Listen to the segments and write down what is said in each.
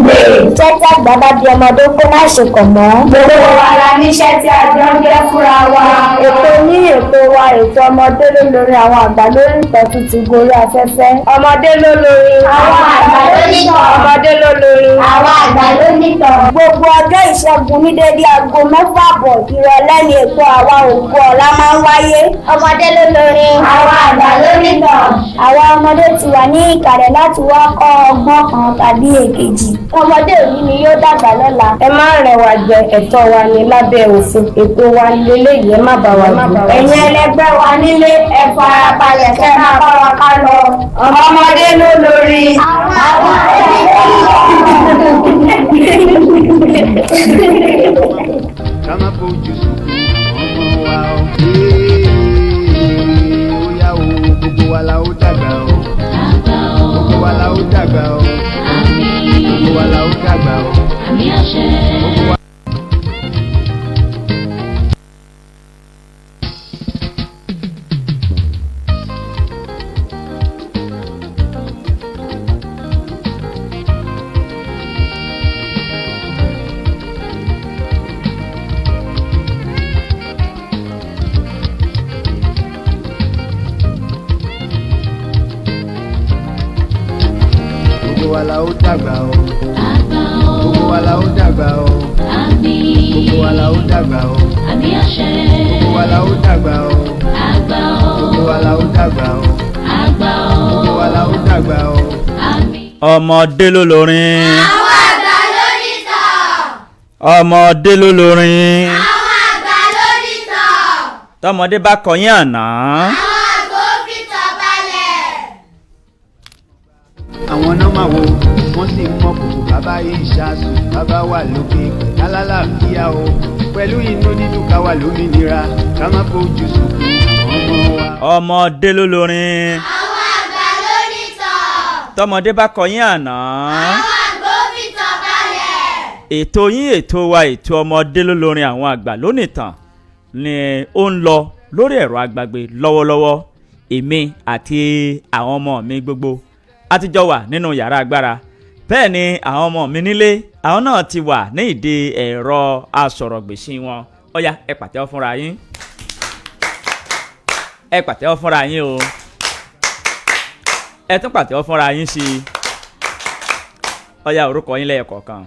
gbè. Iṣẹ́ tí àgbà bá bí ọmọdé kó má ṣe kọ̀ mọ́. Gbogbo wa la níṣẹ́ tí a jọ ń jẹ́ fúnra wa. Ètò ní ètò wa ètò ọmọdé ló lórí àwọn àgbà lórí ìtọ́jú ti gorí afẹ́fẹ́. Ọmọdé ló lórí. Àwọn àgbà ló nítàn. Ọmọdé ló lórí. Àwọn àgbà ló nítàn. Gbogbo ọjọ́ ìṣẹ́gun ní dédé aago 6:30 ìrọ̀lẹ́ ni ètò àwa òkú ọ̀la máa ń wáyé. Ọmọdé ló lórí. Àwọn àgbà ló nítàn. Àwa ọmọdé ti wà ní ìkàlẹ̀ láti wá kọ́ ọgbọ́n kan tàbí èkejì. Ọmọdé òní ni yóò dàgbà lọ́la. Ẹ má rẹ̀ wá jẹ, ẹ̀tọ́ wa ni lábẹ́ òfin. Ètò wa nílé léyìí, ẹ má bà wá jù. Ẹ̀yin ẹlẹgbẹ́ wa nílé ẹ farabalẹ̀ kẹ́ máa bá wa ká lọ. Ọmọdé ló lórí. Àwọn ká má fojú sunkún ọmọ wa o. Ó yá o, gbogbo wa la ó dàgbà o. Gbogbo wa la ó dàgbà o. Gbogbo wa la ó dàgbà o. Gbogbo wa. Gbogbo wa la ó dàgbà o. Gbogbo wa la ó dàgbà o. Gbogbo wa la ó dàgbà o. Gbogbo wa la ó dàgbà o. Gbogbo wa la ó dàgbà o. Gbogbo wa la ó dàgbà o. Ọmọdé ló lórin. Àwọn àgbà ló nítàn. Ọmọdé ló lórin. Àwọn àgbà ló nítàn. Tọmọdé bá kọyín àná. Àwọn àgbà ó fi tàn balẹ̀. Àwọn náà máa wo wọ́n sì mọ kòkò bàbá yìí ṣáàṣù bàbá wà lókè lálàáfíà o pẹ̀lú inú dídùn ká wà lómìnira ká má fojú sunkún ọmọ wa. Ọmọdé ló lórin. Àwọn àgbà ló nítàn. Tọmọdé bá kọyín àná. Àwọn àgbà ó fi tàn balẹ̀. Ètò yín ètò wa ètò ọmọdé ló lórin àwọn àgbà lónìtàn ni ó ń lọ lórí ẹ̀rọ agbágbé lọ́wọ́lọ́wọ́. Èmi àti àwọn ọmọ mi gbogbo a ti jọ wà nínú yàrá agbára. Bẹ́ẹ̀ ni àwọn ọmọ mi nílé àwọn náà ti wà ní ìdí ẹ̀rọ asọ̀rọ̀gbèsì wọn. Ó yá ẹ pàtẹ́wọ́ fúnra yín. Ẹ pàtẹ́wọ́ fúnra yín o. Ẹ tún pàtẹ́wọ́ fúnra yín sí i. Ó yá orúkọ yín lẹ́ẹ̀kọ̀ọ̀kan.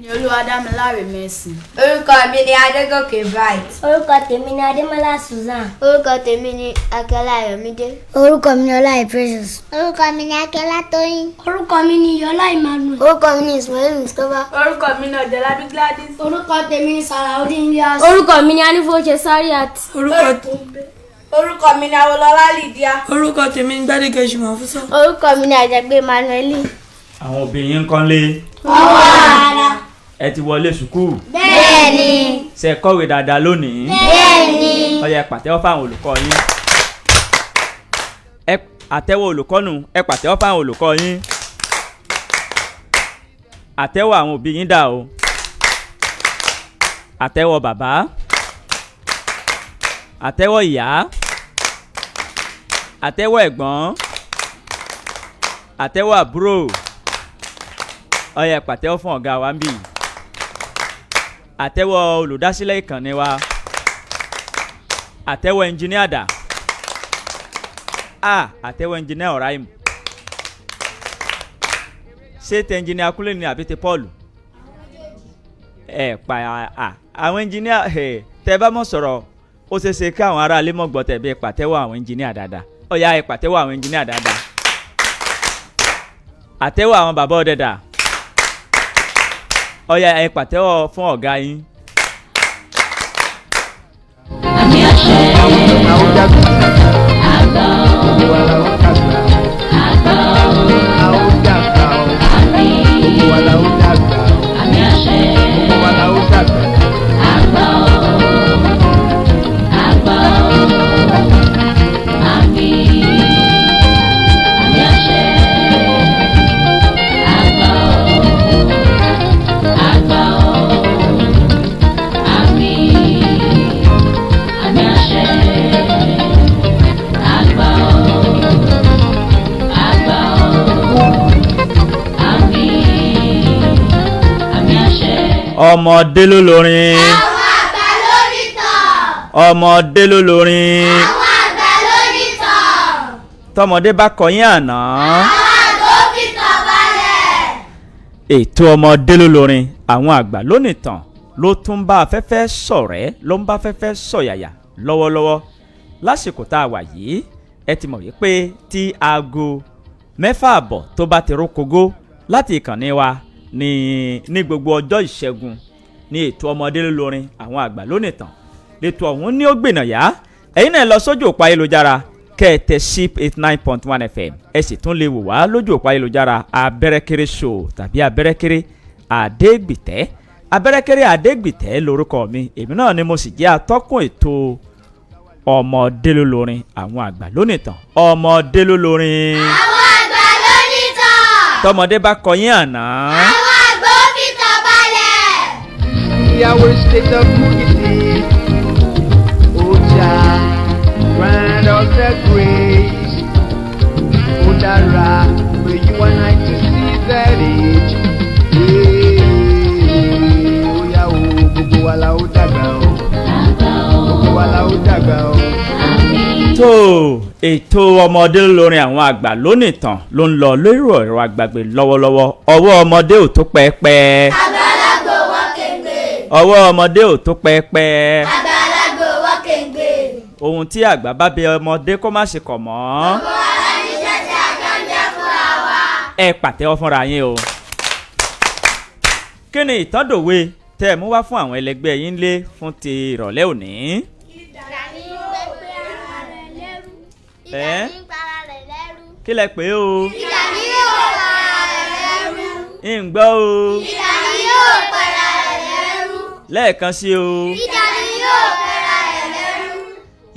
Ni Olúwadámiláre Mercy. Orúkọ mi ni Adégòkè Bright. Orúkọ tèmi ni Adémọ́lá Susan. Orúkọ tèmi ni Akẹ́lá Ayọ̀mídé. Orúkọ mi ni Ọláì Precious. Orúkọ mi ni Akẹ́lá Tóyìn. Orúkọ mi ni Yọlá Emmanuel. Orúkọ mi ni Ismail Mustapha. Orúkọ mi ni Ọ̀jọ̀lábí Gladys. Orúkọ tèmi ni Salaudeen Ilyas. Orúkọ mi ni Anífowóṣe Sariat. Orúkọ mi ni Awolọ́lá Lydia. Orúkọ tèmi ni Gbádégẹ Jùmọ̀fúsọ. Orúkọ mi ni Àjàgbé Emmanuel. Àwọn obìnrin ń kọ́lé. Ẹ ti wọlé sùkúù. Bẹ́ẹ̀ni. Ṣé kọ̀wé dáadáa lónìí? Bẹ́ẹ̀ni. Ó yá ẹ pàtẹ́wọ́ fáwọn olùkọ́ yín. Ẹ àtẹ́wọ́ olùkọ́ nù, ẹ pàtẹ́wọ́ fáwọn olùkọ́ yín. Àtẹ́wọ́ àwọn òbí yín dà o. Àtẹ́wọ́ bàbá. Àtẹ́wọ́ ìyá. Àtẹ́wọ́ ẹ̀gbọ́n. Àtẹ́wọ́ àbúrò. Ó yá ẹ pàtẹ́wọ́ fún ọ̀gá wa ń bì. Àtẹ́wọ́ olùdásílẹ̀ ìkànnì wa. Àtẹ́wọ́ ẹnjìníà dà. Àtẹ́wọ́ ẹnjìníà Ọ̀ráìmù. Ṣé ti ẹnjìníà Kúnlé ni àbí ti Pọ́ọ̀lù? Àwọn ẹnjìníà tẹ́ bá mọ̀ sọ̀rọ̀ ó ṣeé ṣe kí àwọn ará ilé mọ̀ gbọ́ tẹ̀ bí ẹ pàtẹ́wọ́ àwọn ẹnjìníà dáadáa. Ó yá ẹ pàtẹ́wọ́ àwọn ẹnjìníà dáadáa. Àtẹ́wọ́ àwọn bàbá ọdẹ dà. Ó yá ẹ pàtẹ́wọ́ fún ọ̀gá yín. Àwọn náà máa ó dàgbà. Gbogbo wa la ó dàgbà. A ó dàgbà o. Gbogbo wa la ó dàgbà. Gbogbo wa la ó dàgbà. ọmọdé lólórin. Àwọn àgbà lónìtàn. ọmọdé lólórin. Àwọn àgbà lónìtàn. tọmọdé bá kọyín àná. Àwọn àgbà ó fi tàn balẹ̀. ètò ọmọdé lólórin àwọn àgbà lónìtàn ló tún bá afẹ́fẹ́ ṣọ̀rẹ́ ló ń bá afẹ́fẹ́ ṣọ̀yàyà lọ́wọ́lọ́wọ́ lásìkò tá a wà yìí ẹ ti mọ̀ wípé tí aago 6:30 tó bá ti rókogó láti ìkànnì wa ní gbogbo ọjọ́ ìṣẹ́gun ní ètò ọmọdé lólórin àwọn àgbà lónìtàn lètò ọ̀hún ní ó gbìnàyà ẹ̀yin náà lọ sójú òpó ayélujára kẹ́ẹ̀tẹ̀ ship 89.1 FM ẹ sì tún lè wò wá lójú òpó ayélujára abẹ́rẹ́kéré show tàbí abẹ́rẹ́kéré àdégbìtẹ́ abẹ́rẹ́kéré àdégbìtẹ́ lórúkọ mi èmi náà ni mo sì jẹ́ atọ́kùn ètò ọmọdé lólórin àwọn àgbà lónìtàn ọmọdé lólórin. Àwọn àgbà lónìtàn. tọmọdé bá kọyín àná. Àwọn àgbà ó fi tàn balẹ̀. Yahweh state of unity. Oja, grant us the grace. Odara, may you and I to see that age. Oya o, gbogbo wa la ó dàgbà o. Gbogbo wa la ó dàgbà o. tó ètò ọmọdé lórin àwọn àgbà lónìtàn ló ń lọ lórí ẹ̀rọ àgbàgbé lọ́wọ́lọ́wọ́ ọwọ́ ọmọdé ò tó pẹ́ẹ́pẹ́. Àgbàlagbà wọ́n kéńgbé. ọwọ́ ọmọdé ò tó pẹ́ẹ́pẹ́. Àgbàlagbà wọ́n kéńgbé. ohun tí àgbà bá bẹ ọmọdé kó má ṣe kọ̀ mọ́. Gbogbo ara níṣẹ́ tí àjọ ń jẹ́ fúnra wa. ẹ pàtẹ́wọ́ fúnra yín o. kí ni ìtọ́dòwe tẹ́ ẹ mú wá fún àwọn ẹlẹgbẹ́ yín lé fún ti ìrọ̀lẹ́ òní. Ìjà ní para rẹ̀ lẹ́rú. kí lẹ pè é o. Ìjà ní yóò para rẹ̀ lẹ́rú. ń gbọ́ o. Ìjà ní yóò para rẹ̀ lẹ́rú. lẹ́ẹ̀kan sí o. Ìjà ní yóò para rẹ̀ lẹ́rú.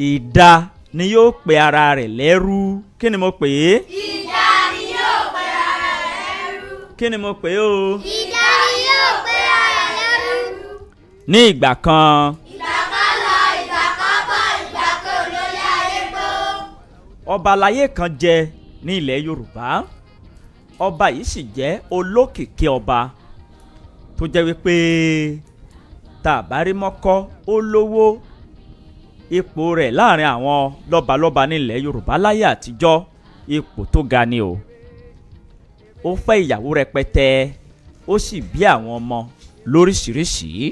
ìdá ni yóò pe ara rẹ̀ lẹ́rú. kí ni mo pè é. Ìjà ní yóò para rẹ̀ lẹ́rú. kí ni mo pè é o. Ìjà ní yóò para rẹ̀ lẹ́rú. ní ìgbà kan Ìgbà kan lọ, ìgbà kan bọ̀, ìgbà kan olórí ayé gbó. ọba aláyé kan jẹ ní ilẹ̀ Yorùbá ọba yìí sì jẹ́ olókìkí ọba tó jẹ́ wípé tá a bá rí mọ́kọ́ ó lówó ipò rẹ̀ láàrin àwọn lọ́balọ́ba nílẹ̀ Yorùbá láyé àtijọ́ ipò tó ga ni o ó fẹ́ ìyàwó rẹpẹtẹ ó sì bí àwọn ọmọ lóríṣìíríṣìí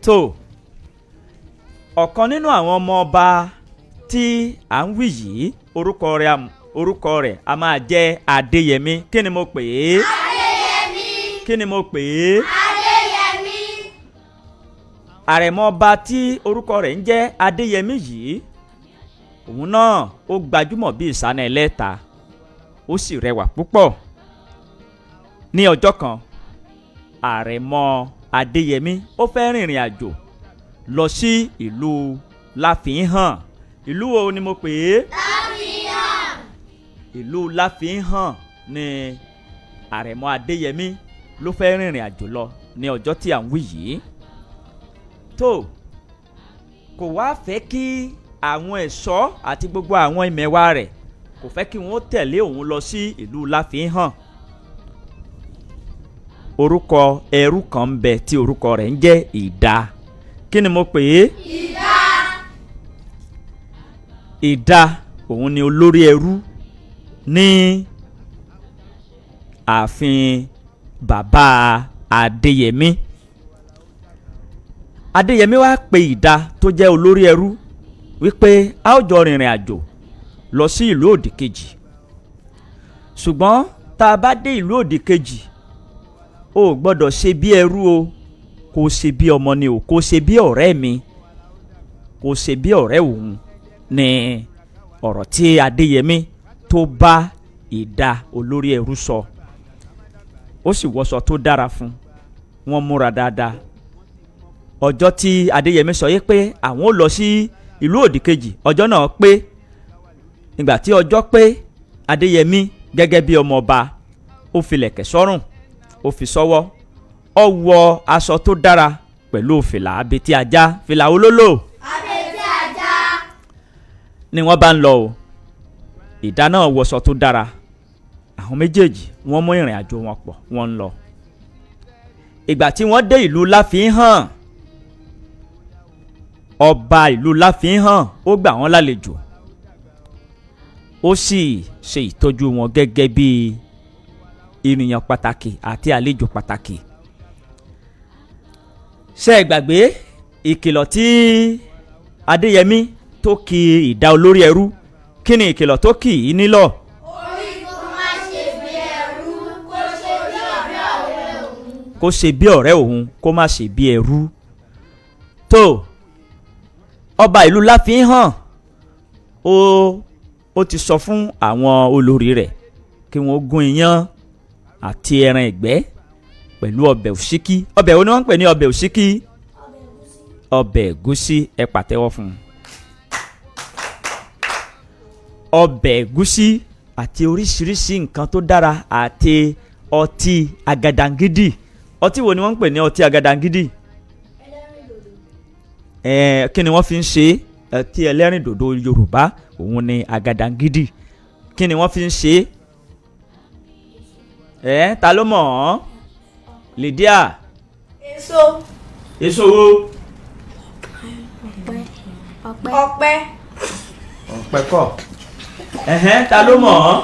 tó ọ̀kan nínú àwọn ọmọ ọba tí à ń wí yìí orúkọ rẹ̀ a máa jẹ́ Adéyẹmí kí ni mo pè é. Adéyẹmí. kí ni mo pè é. Adéyẹmí. àrẹ̀mọ ọba tí orúkọ rẹ̀ ń jẹ́ Adéyẹmí yìí òun náà ó gbajúmọ̀ bí ìsáná ẹlẹ́ta ó sì rẹwà púpọ̀ ní ọjọ́ kan àrẹ̀mọ Adéyẹmí ó fẹ́ rìnrìn àjò lọ sí ìlú Láfihàn ìlú wo ni mo pè é. Láfihàn. ìlú Láfihàn ni àrẹ̀mọ Adéyẹmí ló fẹ́ rìnrìn àjò lọ ní ọjọ́ tí à ń wí yìí tó kò wá fẹ́ kí àwọn ẹ̀ṣọ́ àti gbogbo àwọn ìmẹ̀wà rẹ̀ kò fẹ́ kí wọ́n tẹ̀lé òun lọ sí ìlú Láfihàn orúkọ ẹrú kan ń bẹ tí orúkọ rẹ̀ ń jẹ́ Ìdá kí ni mo pè é. Ìdá. Ìdá òun ni olórí ẹrú ní ààfin bàbá Adéyẹmí Adéyẹmí wá pe Ìdá tó jẹ́ olórí ẹrú wípé a ó jọ rìnrìn àjò lọ sí ìlú òdì kejì ṣùgbọ́n tá a bá dé ìlú òdì kejì o ò gbọ́dọ̀ ṣe bí ẹrú o kò ṣe bí ọmọ ni o kò ṣe bí ọ̀rẹ́ mi kò ṣe bí ọ̀rẹ́ òun ni ọ̀rọ̀ tí Adéyẹmí tó bá Ìdá olórí ẹrú sọ ó sì wọṣọ tó dára fún wọn múra dáadáa ọjọ́ tí Adéyẹmí sọ yé pé àwọn ò lọ sí ìlú òdì kejì ọjọ́ náà pé nígbà tí ọjọ́ pé Adéyẹmí gẹ́gẹ́ bí ọmọ ọba ó filẹ̀kẹ̀ sọ́rùn ó fi sọ́wọ́ ó wọ aṣọ tó dára pẹ̀lú fìlà abetí ajá fìlà olólò Abetí ajá. ni wọ́n bá ń lọ o Ìdá náà wọṣọ tó dára àwọn méjèèjì wọ́n mú ìrìn àjò wọn pọ̀ wọ́n ń lọ ìgbà tí wọ́n dé ìlú Láfihàn ọba ìlú Láfihàn ó gbà wọ́n lálejò ó sì ṣe ìtọ́jú wọn gẹ́gẹ́ bí ènìyàn pàtàkì àti àlejò pàtàkì. ṣé ẹ gbàgbé ìkìlọ̀ tí Adéyẹmí tó kì ìdá olórí ẹrú? kí ni ìkìlọ̀ tó kì í nílọ̀? kó ṣe bí ọ̀rẹ́ òun kó má ṣe bí ẹrú. tó ọba ìlú Láfihàn ó ti sọ fún àwọn olórí rẹ̀ kí wọ́n gún iyán àti ẹran ìgbẹ́ pẹ̀lú ọbẹ̀ òṣíkí. ọbẹ̀ wo ni wọ́n ń pè ní ọbẹ̀ òṣíkí? ọbẹ̀ ẹ̀gúsí. ẹ pàtẹ́wọ́ fún un. ọbẹ̀ ẹ̀gúsí àti oríṣiríṣi nǹkan tó dára àti ọtí àgàdàngídì. ọtí wo ni wọ́n ń pè ní ọtí àgàdàngídì? kí ni wọ́n fi ń ṣe? ọtí ẹlẹ́rìndòdò Yorùbá òun ni àgàdàngídì. kí ni wọ́n fi ń ṣe? ta ló mọ̀ ọ́? Lydia. Èso. èso wo? Ọ̀pẹ. ọ̀pẹ kọ́. ta ló mọ̀ ọ́?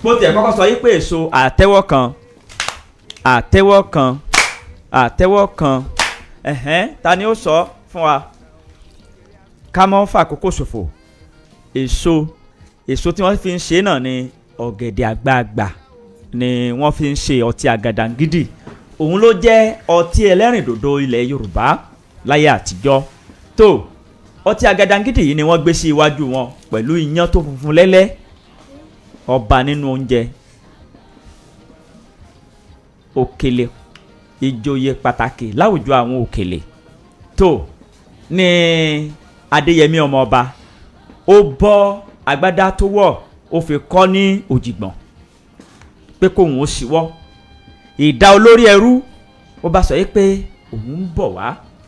bó tiẹ̀ kọ́kọ́ sọ yí pé èso àtẹ́wọ́ kan àtẹ́wọ́ kan àtẹ́wọ́ kan. ta ni ó sọ fún wa? ká mọ́ fà àkókò ṣòfò. èso tí wọ́n fi ń ṣe náà ni ọ̀gẹ̀dẹ̀ àgbagbà ni wọ́n fi ń ṣe ọtí àgàdàngídì. òun ló jẹ́ ọtí ẹlẹ́rìndòdò ilẹ̀ Yorùbá láyé àtijọ́. tó ọtí àgàdàngídì yìí ni wọ́n gbé sí iwájú wọn pẹ̀lú iyán tó funfun lẹ́lẹ́. ọba nínú oúnjẹ. òkèlè ìjòyè pàtàkì láwùjọ àwọn òkèlè. tó ní Adéyẹmí ọmọ ọba ó bọ́ agbádá tó wọ̀ ó fi kọ́ ní òjìgbọ̀n pé kóun ó ṣíwọ́. ìdá olórí ẹrú ó bá sọ yìí pé òun ń bọ̀ wá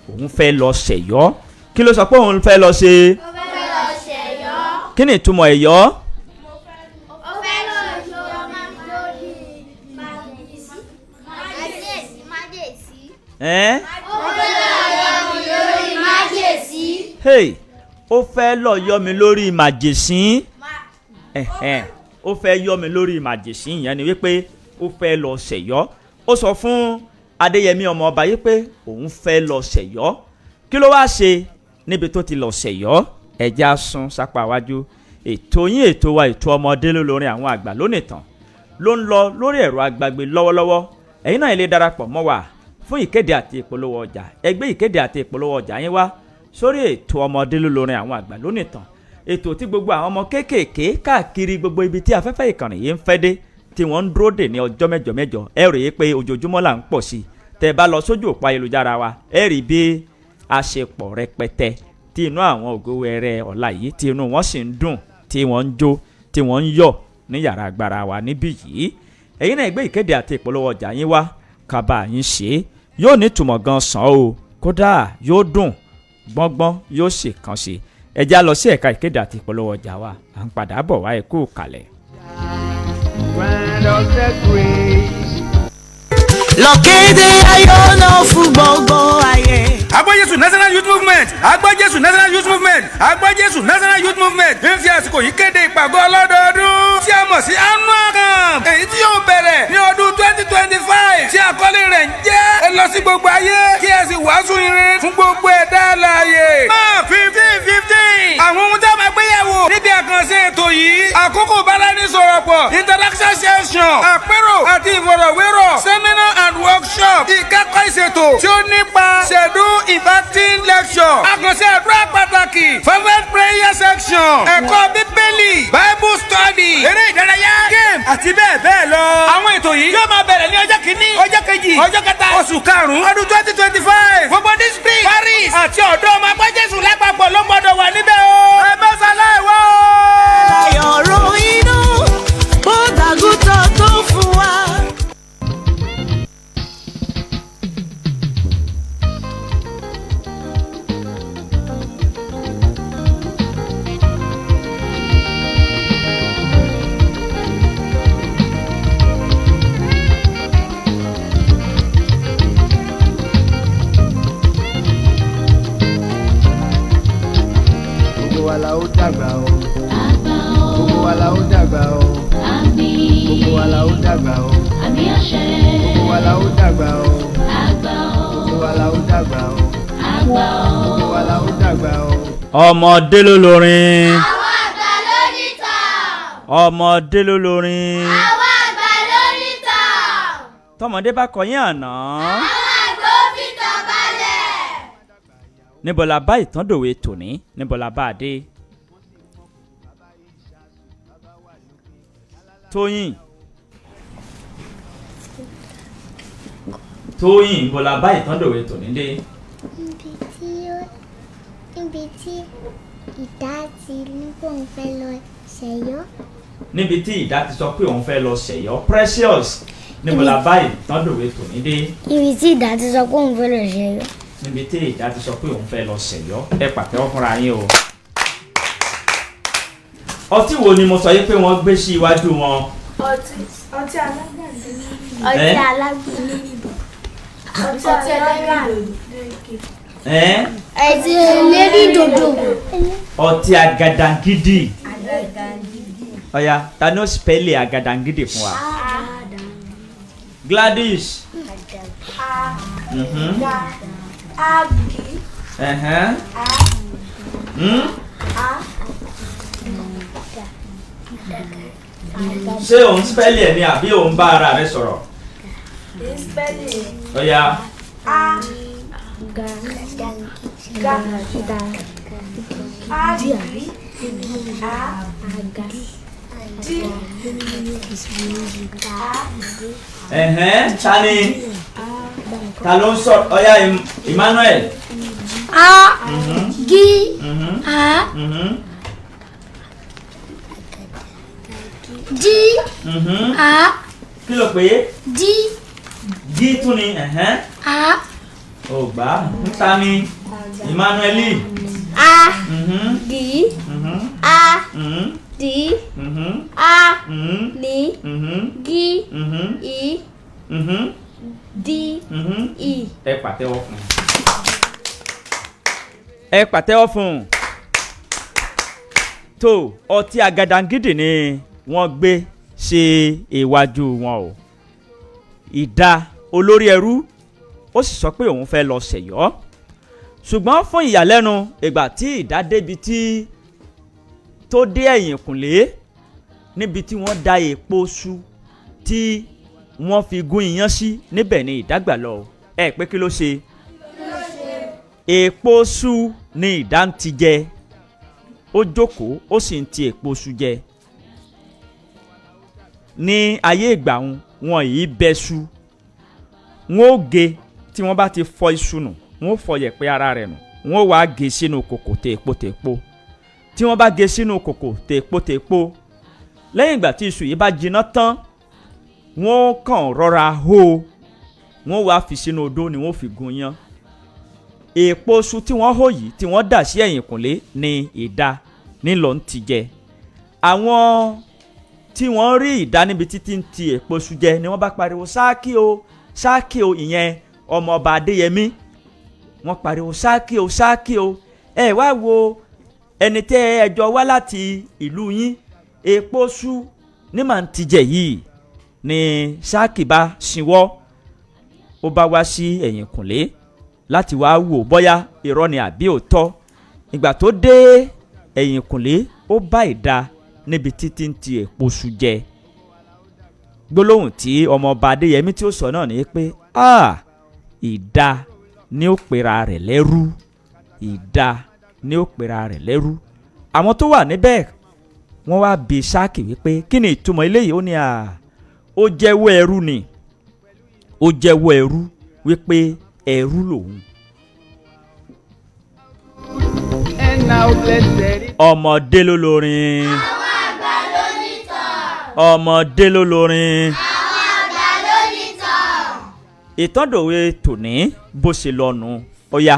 òun fẹ́ lọ ṣẹ̀yọ́. kí ló sọ pé òun fẹ́ lọ ṣe? ó fẹ́ lọ ṣẹ̀yọ́. kí ni ìtumọ̀ ẹ̀yọ́? ó fẹ́ lọ yọ lórí májèsí. Ó fẹ́ lọ yọ lórí májèsí. ó fẹ́ lọ yọ mi lórí màjèsín. ó fẹ́ yọ mi lórí màjèsín ìyẹn ni wípé ó fẹ́ lọ ṣẹ̀yọ́. ó sọ fún Adéyẹmí ọmọ ọba yìí pé òun fẹ́ lọ ṣẹ̀yọ́. kí ló wáá ṣe níbi tó ti lọ ṣẹ̀yọ́? ẹja sún sápá iwájú. ètò yín ètò wa ètò ọmọdé lólórin àwọn àgbà Lonitan ló ń lọ lórí ẹ̀rọ agbágbé lọ́wọ́lọ́wọ́. ẹ̀yin náà lè darapọ̀ mọ́ wa fún ìkéde àti ìpolówó ọjà. ẹgbẹ́ ìkéde àti ìpolówó ọjà yín wá sórí ètò ọmọdé lólórin àwọn àgbà Lonitan. ètò tí gbogbo àwọn ọmọ kéékèèké káàkiri gbogbo ibi tí afẹ́fẹ́ ìkànnì yìí ń fẹ́ dé tí wọ́n ń dúró dè ní ọjọ́ mẹ́jọ mẹ́jọ. ẹ rí i pé ojoojúmọ́ là ń pọ̀ sí i. tẹ́ bá lọ sójú òpó ayélujára wa ẹ rí bí a ṣe pọ̀ rẹpẹtẹ tí inú àwọn ògówẹrẹ ọ̀la yìí tí inú wọn sì ń dùn tí wọ́n ń jó tí wọ́n ń yọ̀ ní yàrá agbára wa níbí yìí. ẹ̀yin náà gbé ìkéde àti ìpolówó ọjà yín wá kábà yín ṣe yóò ní ìtumọ̀ gan sàn o kódà yóò dùn gbọ́ngbọ́n yóò ṣe kàn ṣe. ẹ já lọ sí ẹ̀ka ìkéde àti ìpolówó ọjà wa à ń padà bọ̀ wá ẹ kú kalẹ̀. lọ́kéde ayọ̀ náà fún gbogbo ayé. Agba-Jésù National Youth Movement Agba-Jésù National Youth Movement Agba-Jésù National Youth Movement ń fi àsìkò yìí kéde ìpàgọ́ ọlọ́dọọdún tí a mọ̀ sí annual camp èyí tí yóò bẹ̀rẹ̀ ní ọdún 2025 tí àkọlé rẹ̀ ń jẹ́ ẹ lọ sí gbogbo ayé kí ẹ sì wàásù ire fún gbogbo ẹ̀dá alààyè. 15 àwọn ohun tí a máa gbéyàwó níbi àkànṣe ètò yìí àkókò báraẹnisọ̀rọ̀pọ̀ introduction session àpérò àti ìfọ̀rọ̀wérọ̀ seminar and workshop ìkẹ́kọ̀ọ́ ìṣètò tí ó nípa schedule impacting lecture àkànṣe àdúrà pàtàkì fervent prayer section ẹ̀kọ́ bíbélì bible study eré ìdárayá game àti bẹ́ẹ̀ bẹ́ẹ̀ lọ. àwọn ètò yìí yóò máa bẹ̀rẹ̀ ní ọjọ́ kìíní ọjọ́ kejì ọjọ́ kẹta oṣù karùn-ún ọdún 2025 gbogbo district paris àti ọ̀dọ́ ọmọ Agba-Jésù lápapọ̀ ló gbọ́dọ̀ wà níbẹ̀ o. ẹ bá ṣaláì wá o. ayọ̀rọ̀ inú bó dàgútọ̀ tó fún wa. dàgbà o. Gbogbo wa la ó dàgbà o. Gbogbo wa la ó dàgbà o. Gbogbo wa la ó dàgbà o. Gbogbo wa la ó dàgbà o. Gbogbo wa la ó dàgbà o. Ọmọdé Lolorin. Àwọn àgbà Lonitan. Ọmọdé Lolorin. Àwọn àgbà Lonitan. Tọmọdé bá kọyín àná. Àwọn àgbà ó fi tàn balẹ̀. Níbo la bá ìtàn dòwe tòní? Níbo la bá a dé? Tóyìn. Tóyìn, níbo la bá ìtàn dòwe tòní dé? Níbi tí ìdá ti ní pé òun fẹ́ lọ ṣẹ̀yọ́. Níbi tí ìdá ti sọ pé òun fẹ́ lọ ṣẹ̀yọ́. Precious, níbo la bá ìtàn dòwe tòní dé? Níbi tí ìdá ti sọ pé òun fẹ́ lọ ṣẹ̀yọ́. Níbi tí ìdá ti sọ pé òun fẹ́ lọ ṣẹ̀yọ́. Ẹ pàtẹ́wọ́ fúnra yín o. Ọtí wo ni mo sọ yìí pé wọ́n gbé sí iwájú wọn? Ọtí alágbàdo. Ọtí alágbàdo. Ọtí alágbàdo. Ẹtí ẹlẹ́rìndòdò. Ọtí àgàdàngídì. Ọ̀ya, ta ni ó spẹ́lì àgàdàngídì fún wa? Gladys. Ṣé òun spẹ́lì ẹ̀ ni àbí òun bá ara rẹ̀ sọ̀rọ̀? Ọ̀ya. Tani ta ló ń sọ? Ọ̀ya Emmanuel. Kí ló pé? Jí tún ni. Ó gbà ń ta ni? Emmanueli. Ẹ pàtẹ́wọ́ fún un. Ẹ pàtẹ́wọ́ fún un. Tó ọtí àgàdàngídì ni wọ́n gbé ṣe iwájú wọn o. Ìdá olórí ẹrú ó sì sọ pé òun fẹ́ lọ ṣẹ̀yọ́. Ṣùgbọ́n fún ìyàlẹ́nu ìgbà tí ìdá débi tí tó dé ẹ̀yìnkùnlé níbi tí wọ́n da èpo ṣu tí wọ́n fi gún iyán sí, níbẹ̀ ni ìdá gbà lọ. Ẹ pé kí ló ṣe? Èpo ṣu ni ìdá ń ti jẹ. Ó jókòó ó sì ń ti èpo ṣu jẹ. Ní ayé ìgbà wọn yìí bẹ ṣu. Wọ́n ó gé tí wọ́n bá ti fọ iṣu nù, wọ́n ó fọ yẹ̀pẹ̀ ara rẹ̀ nù, wọ́n ó wá gé sínú kòkò tèèpo. Tí wọ́n bá gé sínú kòkò tèèpo, lẹ́yìn ìgbà tí iṣu yìí bá jiná tán, wọ́n kàn rọra hó, wọ́n wá fi sínú odó ni wọ́n fi gún yán. Èpo iṣu tí wọ́n hó yìí tí wọ́n dà sí ẹ̀yìnkùnlé ni ìdá nílò ń ti jẹ. Àwọn tí wọ́n rí ìdá níbi títí ń ti èpo iṣu jẹ ni wọ́n bá pariwo sáàkì o, sáàkì o, ìyẹn ọmọ ọba Adéyẹmí. Wọ́n pariwo sáàkì o, sáàkì o. Ẹ wá wo ẹni tẹ́ ẹjọ́ wá láti ìlú yín, èpo iṣu ní màá ń ti jẹ yìí. Ni sáàkì bá ṣinwọ́, ó bá wá sí ẹ̀yìnkùnlé láti wá wò bóyá irọ́ ni àbí òótọ́. Ìgbà tó dé ẹ̀yìnkùnlé ó bá ìdá níbi títí ń ti èpo iṣu jẹ. Gbólóhùn tí ọmọ ọba Adéyẹmí tí ó sọ náà ni pé ìdá ni ó pera rẹ̀ lẹ́rú. Ìdá ni ó pera rẹ̀ lẹ́rú. Àwọn tó wà níbẹ̀ wọ́n wá bi sáàkì wípé kí ni ìtumọ̀ eléyìí? Ó ní ó jẹ́wọ́ ẹrú ni. Ó jẹ́wọ́ ẹrú wípé ẹrú lòun. Ọmọdé Lolorin. Àwọn àgbà Lonitan. Ọmọdé Lolorin. Àwọn àgbà Lonitan. Ìtàn dòwe tòní bó ṣe lọ́nu. Ó yá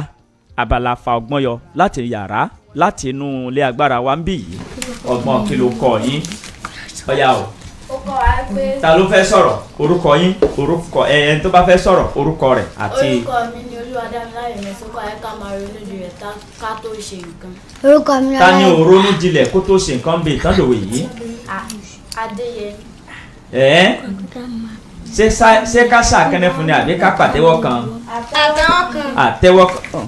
abala fa ọgbọ́n yọ láti yàrá láti inú ilé agbára wa ń bì yìí. Ọgbọ́n kí ló kọ yín? Ó yá o. Ó kọ́ wa pé. Ta ló fẹ́ sọ̀rọ̀? Orúkọ yín, orúkọ ẹni tó bá fẹ́ sọ̀rọ̀ orúkọ rẹ̀ àti. Orúkọ mi ni olúwa dámiláre mẹ́sàn-án ayé ká máa ronú jinlẹ̀ ká tó ṣe nǹkan. orúkọ mi ta ni ò ronú jinlẹ̀ kó tó ṣe nǹkan bíi ìtàndòwe yìí. Adéyẹmí. Ṣé ká ṣàkẹ́nẹ́ fún ni àbí ká pàtẹ́wọ́ kan. àtẹ́wọ́ kan.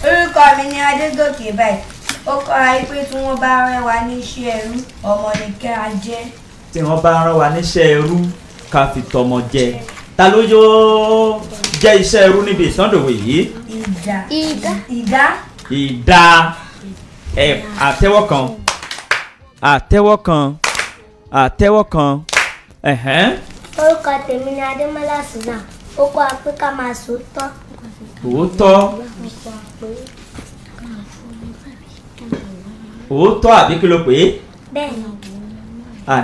orúkọ mi ni Adégòkè báyìí ó kọ́ ayé pé tí wọ́n bá rán wa níṣẹ́ ẹrú ọmọ ni ká jẹ́. tí wọ́n bá rán wa níṣẹ́ ẹrú ká fi tọmọ jẹ ta ló yóò jẹ́ iṣẹ́ ẹrú níbi ìtàndòwe yìí. ìdá àtẹ́wọ́ kan. orúkọ tèmi ni Adémọ́lá Sùnà ó kọ́ pé ká máa sòótọ́. òótọ́ àbí kí ló pé. bẹ́ẹ̀ni.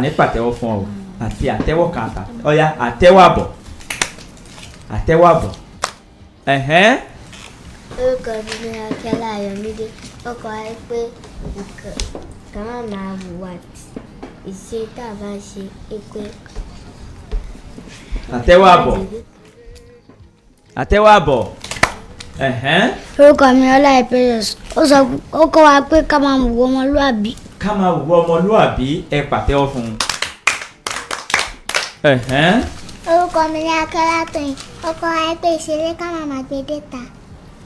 ní pàtẹ́wọ́ fún ọ àti àtẹ́wọ́ kan àtà ọ̀ya àtẹ́wọ́ àbọ̀. orúkọ mi ni Akẹ́lá Ayọ̀mídé ó kọ́ pé ká má máa hùwà ìṣe tá a bá ṣe é pé. àtẹ́wọ́ àbọ̀. orúkọ mi Ọlá Ìpẹ́rẹ́s ó kọ́ wa pé ká máa wùwọ́ ọmọlúàbí. ẹ pàtẹ́wọ́ fún un. orúkọ mi ni Akẹ́lá Tóyìn ó kọ́ wa pé ìṣeré ká má máa gbé dé ta.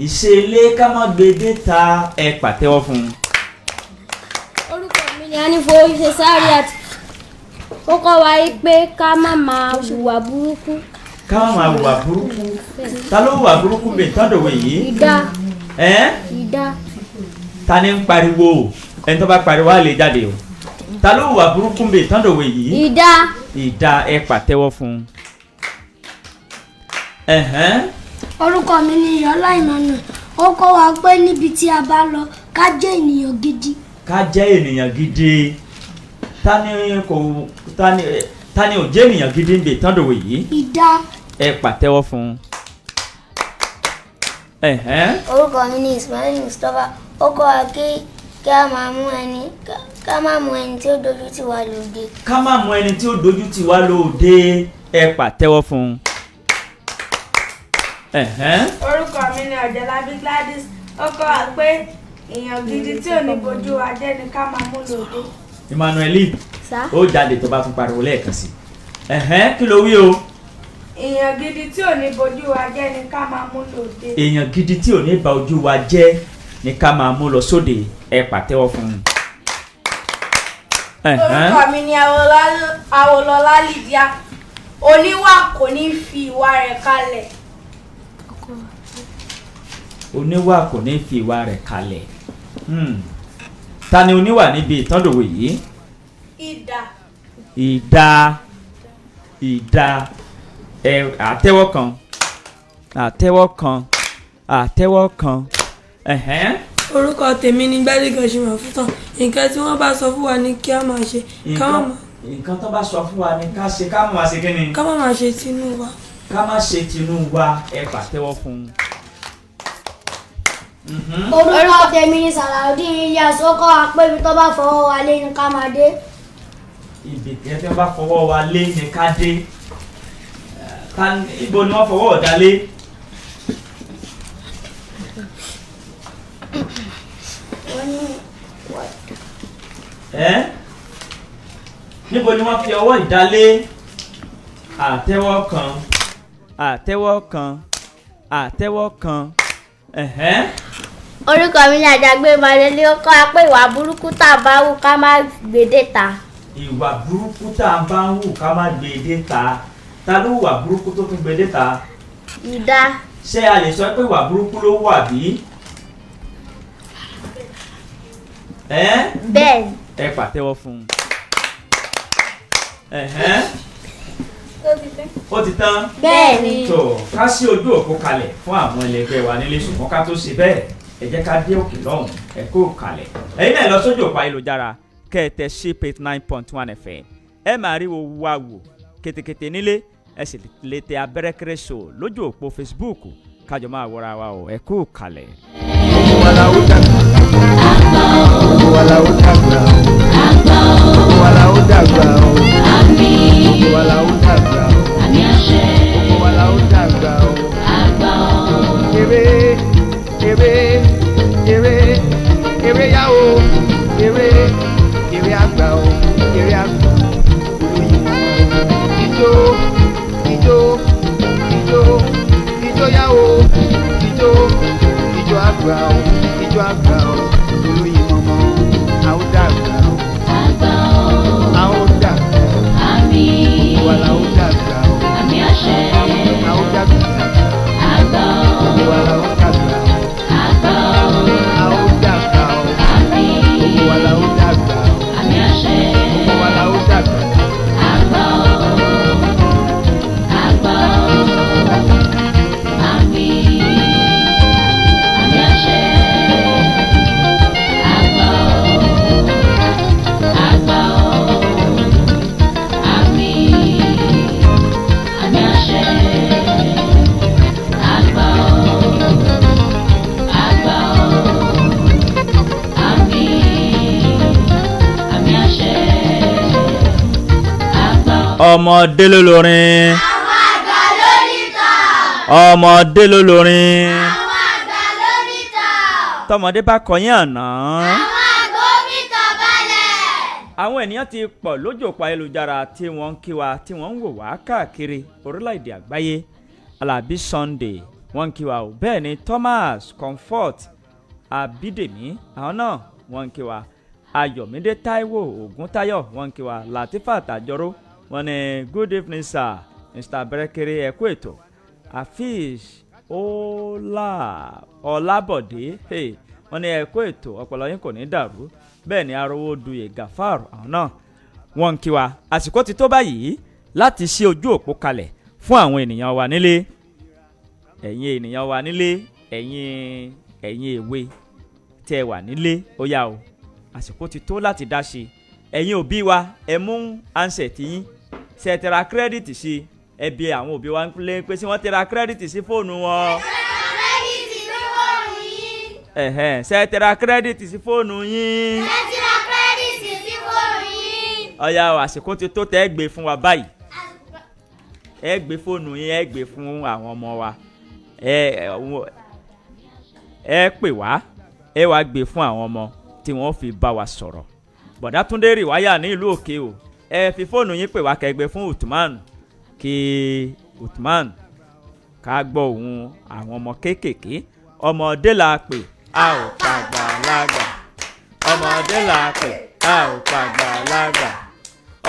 ìṣeré ká má gbé dé ta ẹ pàtẹ́wọ́ fún un. orúkọ mi ni Anífowóṣe Sáríàt ó kọ́ wa pé ká má máa hùwà burúkú. ta ló hùwà burúkú bíi ìtàndòwe yìí. ìdá. ta ni ń pariwo ẹni tó bá pariwo á lè jáde o. ta ló hùwà burúkú bíi ìtàndòwe yìí. ìdá ẹ pàtẹ́wọ́ fún un. orúkọ mi ni Ìyọ́lá Emmanuel ó kọ́ wa pé níbi tí a bá lọ ká jẹ́ ènìyàn gidi. ta ni ò jẹ́ ènìyàn gidi ń bè ìtàndòwe yìí. ìdá. ẹ pàtẹ́wọ́ fún un. orúkọ mi ni Ismail Mustapha ó kọ́ wa kí a máa mú ẹni tí ó dojú tì wá lóde. ká má mú ẹni tí ó dojú tì wá lóde ẹ pàtẹ́wọ́ fún un. orúkọ mi ni Ọ̀jẹ̀lábí Gladys ó kọ́ wa pé èèyàn gidi tí ò ní bojú wa jẹ́ ni ká máa mú lòdì. Emmanuel ó jáde tó bá tún pariwo lẹ́ẹ̀kan sí kí ló wí o. èèyàn gidi tí ò ní bojú wa jẹ́ ni ká máa mú lòdì. èèyàn gidi tí ò ní ba ojú wa jẹ́ ni ká máa mú lọ sóde ẹ pàtẹ́wọ́ fún un. orúkọ mi ni Awolọ́lá Lydia oníwà kò ní fi ìwà rẹ̀ kalẹ̀. oníwà kò ní fi ìwà rẹ̀ kalẹ̀. ta ni oníwà níbi ìtàndòwe yìí. ìdá àtẹ́wọ́ kan. orúkọ tèmi ni Gbádégẹṣin Màfútàn nǹkan tí wọ́n bá sọ fún wa ni kí a máa ṣe nǹkan tó bá sọ fún wa ni ká ṣe ká máa ṣe kí ni. ká má máa ṣe tinú wa. ká má ṣe tinú wa ẹ pàtẹ́wọ́ fún un. orúkọ tèmi ni Sàlàudeen Ilyas ó kọ́ wa pé ibi tó bá fọwọ́ wa lé ni ká máa dé. ibi tí wọ́n bá fọwọ́ wa lé ni ká dé. ibo ni wọ́n fọwọ́ ọ̀dà lé. níbo ni wọ́n fi ọwọ́ ìdálé. àtẹ́wọ́ kan. orúkọ mi ni Àjàgbé Ìmọ̀lẹ́lé ó kọ́ wa pé ìwà burúkú tá a bá hù ká má gbé dé ta. ìwà burúkú tá a bá ń hù ká má gbé dé ta. ta ló hùwà burúkú tó tún gbé dé ta. ìdá. ṣé a lè sọ pé ìwà burúkú ló wà bí. bẹ́ẹ̀ni. ẹ pàtẹ́wọ́ fún un. ó ti tán. bẹ́ẹ̀ni. tó ká sí ojú òpó kalẹ̀ fún àwọn ẹlẹgbẹ́ wa nílé ṣùgbọ́n ká tó ṣe bẹ́ẹ̀ ẹ jẹ́ ká dé òkè lọ́hùn ẹ kó kalẹ̀. ẹ̀yin náà lọ sójú òpó ayélujára kẹ́ẹ̀tẹ̀ Shape 89.1 FM ẹ máa rí wo wá wò kétékété nílé ẹ sì lè tẹ abẹ́rẹ́kẹ́rẹ́ show lójú òpó Facebook kájọ máa wọra wa o ẹ kó kalẹ̀. gbogbo wa la ó dàgbà. gbogbo wa la ó dàgbà. gbogbo wa la ó dàgbà. gbogbo wa la ó ọmọdé Lolorin. Àwọn àgbà Lonitan. ọmọdé Lolorin. Àwọn àgbà Lonitan. tọmọdé bá kọyìn àná. Àwọn àgbà Lonitan balẹ̀. àwọn ènìyàn ti pọ̀ lójú òpó ayélujára tí wọ́n ń kí wa tí wọ́n ń wò wá káàkiri orílẹ̀-èdè àgbáyé. Alábí Sunday wọ́n ń kí wa o bẹ́ẹ̀ ni Thomas Comfort Abídèmí àwọn náà wọ́n ń kí wa. Ayọ̀mídé Táíwò Ògúntáyọ̀ wọ́n ń kí wa. Latifat Àjọrò wọ́n ní good evening sir Mr. Brekere ẹ̀kú ètò. Afeez Ọlábọ̀dé wọ́n ní ẹ̀kú ètò ọpọlọ yín kò ní dàrú. Bẹ́ẹ̀ ni Arówó Duyè Gafar àwọn náà wọ́n ń kí wa. àsìkò ti tó báyìí láti ṣí ojú òpó kalẹ̀ fún àwọn ènìyàn wa nílé. ẹ̀yin ènìyàn wa nílé ẹ̀yin èwe tẹ́ wà nílé ó yá o àsìkò ti tó láti dá sí. ẹ̀yin òbí wa ẹ mú ansẹ̀tì yín ṣe tẹra kírẹ́dìtì sí. ẹ bi àwọn òbí wa ń lé pé sí wọ́n tẹra kírẹ́dìtì sí fóònù wọn. ṣe tẹra kírẹ́dìtì sí fóònù yín. ọ̀ya o àsìkò ti tó tẹ́ ẹ gbé fún wa báyìí. ẹ gbé fóònù yín ẹ gbé fún àwọn ọmọ wa. ẹ pè wá ẹ wá gbé fún àwọn ọmọ tí wọ́n fi bá wa sọ̀rọ̀. Bọ̀dá Túndé Rìwáyà ní ìlú òkè o ẹ fi fóònù yín pè wá kẹgbẹ́ fún Uthman kí Uthman ká gbọ́ ohùn àwọn ọmọ kéékèèké. ọmọdé la pè a ò pàgbà lágbà. ọmọdé la pè a ò pàgbà lágbà.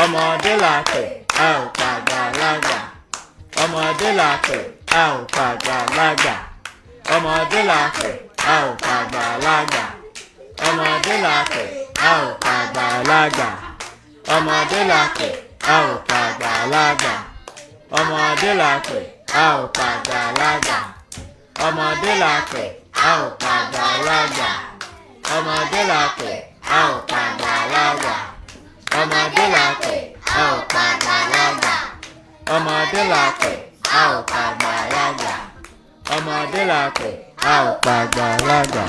ọmọdé la pè a ò pàgbà lágbà. ọmọdé la pè a ò pàgbà lágbà. ọmọdé la pè a ò pàgbà lágbà. ọmọdé la pè a ò pàgbà lágbà. ọmọdé la pè a ò pàgbà lágbà. ọmọdé la pè a ò pàgbà lágbà. ọmọdé la pè a ò pàgbà lágbà. ọmọdé la pè a ò pàgbà lágbà. ọmọdé la pè a ò pàgbà lágbà. ọmọdé la pè a ò pàgbà lágbà. ọmọdé la pè a ò pàgbà lágbà.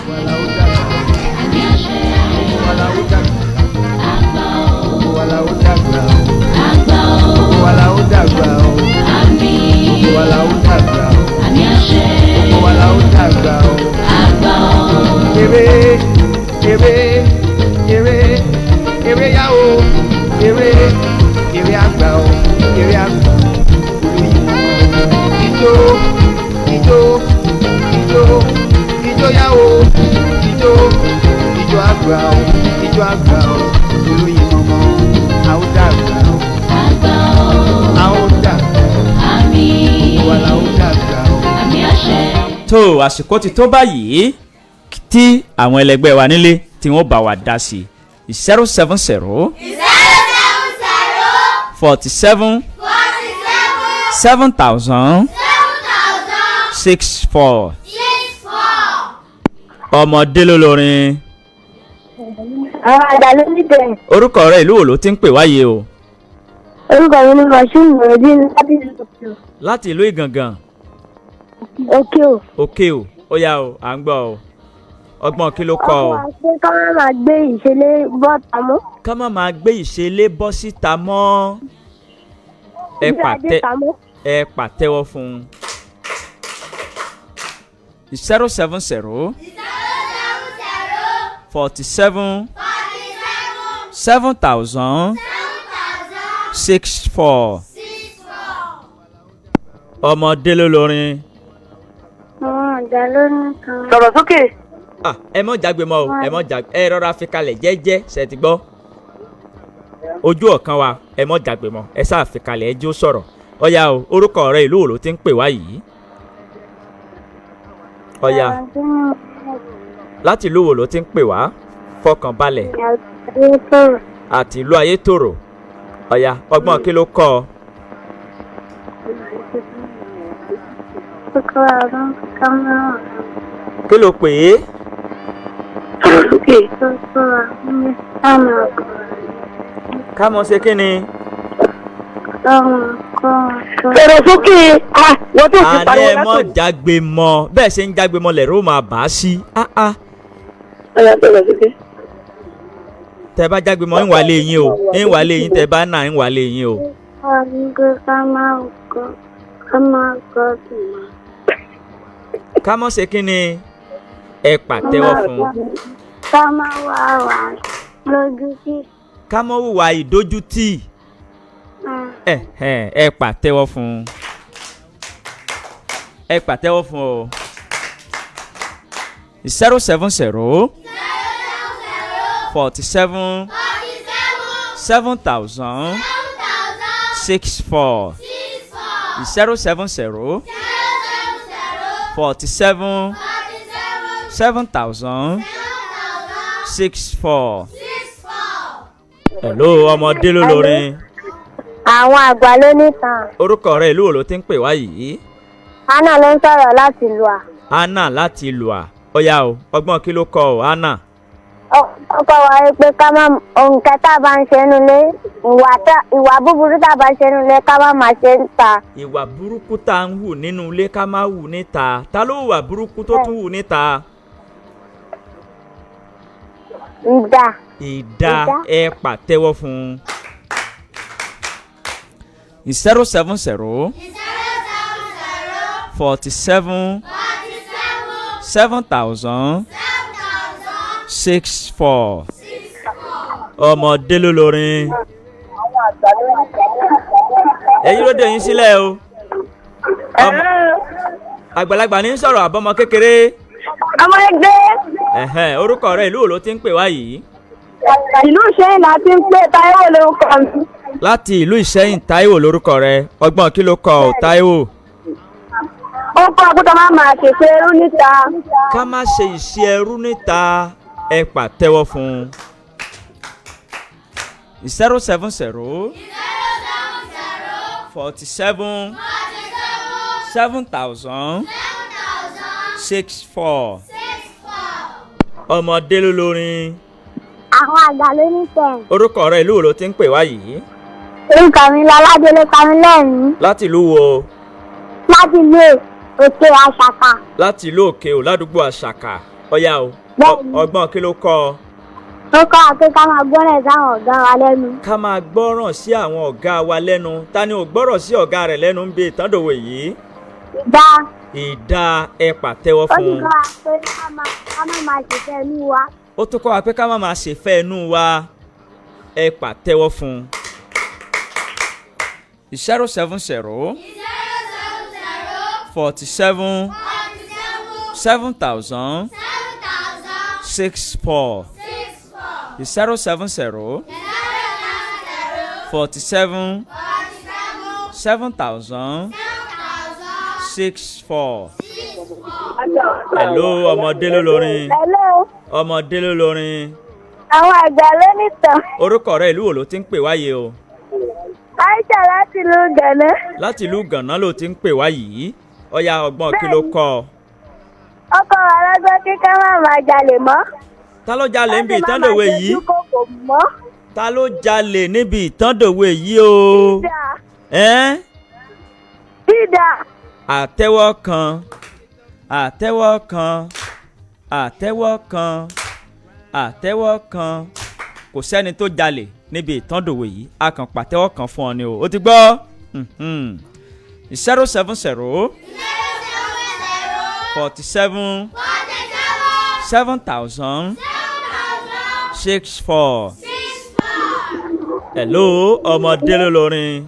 Èrè yá o, èrè àgbà o, èrè àgbà ijó yá o, ijó àgbà o, olóyin mọ́mọ́ àwùjọ àgbà o, àwùjọ wàlà àwùjọ àgbà o. tó àsìkò ti tó báyìí tí àwọn ẹlẹgbẹ́ wa nílé tí wọ́n bá wa dá sí 070 47 7000 64 ọmọdé Lolorin. àwọn àgbà Lonitan. orúkọ rẹ ìlú wo ló ti ń pè wáyé o. orúkọ mi ni Moshood Nurudeen láti ìlú òkè o. láti ìlú Ìgangan. òkè o. òkè o ó yá o à ń gbọ́ o ọgbọ́n kí ló kọ́ ọ. ọkọ̀ àti ká má máa gbé ìṣẹ̀lẹ̀ bọ́ta mọ́. ká má máa gbé ìṣẹ̀lẹ̀ bọ́ síta mọ́. ẹ pàtẹ́wọ́ fún un. 070 47 7000 64 ọmọdé Lolorin. àwọn àgbà Lonitan. sọ̀rọ̀ sókè. ẹ mọ̀ jágbe mọ́ o ẹ mọ̀ jágbe ẹ rọra fi kalẹ̀ jẹ́jẹ́ ṣe ti gbọ́ ojú ọ̀kan wa ẹ mọ̀ jágbe mọ́ ẹ sáà fi kalẹ̀ ẹjọ́ sọ̀rọ̀ ọ̀ya o orúkọ rẹ ìlú wo ló ti ń pè wá yìí ọ̀ya láti ìlú wo ló ti ń pè wá fọkàn balẹ̀ àti ìlú Ayétòrò ọ̀ya ọgbọ́n kí ló kọ́ ọ. kí ló pè é. ká mọ̀ ṣe kí ni. sọ̀rọ̀ sókè wọ́n tó ti pariwo ààrẹ mọ̀ jágbe mọ́ bẹ́ẹ̀ ṣe ń jágbe mọ́ lẹ̀rọ máa bà á sí. tẹ bá jágbe mọ́ ń wà lé yín o ń wà lé yín tẹ bá nà ń wà lé yín o. ká mọ́ ṣe kí ni ẹ pàtẹ́wọ́ fún. ká má wà wà lójútì. ká mọ́ hùwà ìdójútì. ẹ pàtẹ́wọ́ fún. ẹ pàtẹ́wọ́ fún o. 070 47 7000 64 070 47 7000 64. Hello, Omode Lolorin. Àwọn àgbà Lonitan. Orúkọ rẹ̀ ìlú wo ló ti ń pè wá yìí? Anna ló ń sọ̀rọ̀ láti Lua. Anna láti Lua. Ó yá o, ọgbọ́n kí ló kọ o, Anna? Ọkọ wa rí pé ká má nǹkan tá a bá ń ṣe nílé ìwà búburú tá a bá ń ṣe nílé ká má máa ṣe níta. Ìwà burúkú tá a ń hù nínú ilé ká má hù níta. Ta ló hùwà burúkú tó tún hù níta? Ìdá ẹ pàtẹ́wọ́ fún. 070 47 7000 64. Omode Lolorin. Ẹ̀yin ló dé yín sílẹ̀ o. Àgbàlagbà ní sọ̀rọ̀ àbọ̀mọ kékeré. Ọmọ ẹgbẹ́. Orúkọ rẹ̀ ìlú wo ló ti ń pè wá yìí? Ìlú Ìṣẹ́yìn la ti ń pè Táíwò lórúkọ mi. Láti ìlú Ìṣẹ́yìn Táíwò lórúkọ rẹ̀. Ọgbọ́n kí ló kọ ọ́ Táíwò? Ó kọ́ àbúrò má máa ṣèṣe ẹrú níta. Ká má ṣe ìṣe ẹrú níta. Ẹ pàtẹ́wọ́ fún. 070 47 7000 64. Omode Lolorin. Àwọn àgbà Lonitan. Orúkọ rẹ̀ ìlú wo ló ti ń pè wá yìí? Orúkọ mi Lọ́ládélé Kamilẹ́rìn. Láti ìlú wo? Láti ìlú Òkè Àṣàkà. Láti ìlú Òkè ò ládùúgbò Àṣàkà. Ọ̀yá o. Ọgbọ́n kí ló kọ́ ọ? Ó kọ́ wa pé ká máa gbọ́ràn sí àwọn ọ̀gá wa lẹ́nu. Ká máa gbọ́ràn sí àwọn ọ̀gá wa lẹ́nu. Ta ni ò gbọ́rọ̀ sí ọ̀gá rẹ̀ lẹ́nu ń bí ìtàndòwe yìí? Ìdá ẹ pàtẹ́wọ́ fún. Ó ní kọ́ wa pé ká má máa ṣèfẹ́ inú wa. Ó tún kọ́ wa pé ká má máa ṣèfẹ́ inú wa. Ẹ pàtẹ́wọ́ fún. 070 47 7000 64. 070 47 7000 64. Hello, Omode Lolorin. Hello. Omode Lolorin. Àwọn àgbà Lonitan. Orúkọ rẹ̀ ìlú wo ló ti ń pè wáyé o? Aisha láti ìlú Gànà. Láti ìlú Gànà ló ti ń pè wá yìí. Ọya ọgbọ́n kí ló kọ́ ọ? Ọkọ wa lọ́gbọ́n kí ká má máa jalè mọ́. Ta ló jalè níbi ìtàndòwe yìí? Ta ló jalè níbi ìtàndòwe yìí o? Dídà. Àtẹ́wọ́ kan. Àtẹ́wọ́ kan. Àtẹ́wọ́ kan. Àtẹ́wọ́ kan. Kò sẹ́ni tó jalè níbi ìtàndòwe yìí. A kàn pàtẹ́wọ́ kan fún ọ ni o. O ti gbọ́? 070 47 7000 64. Hello, Omode Lolorin.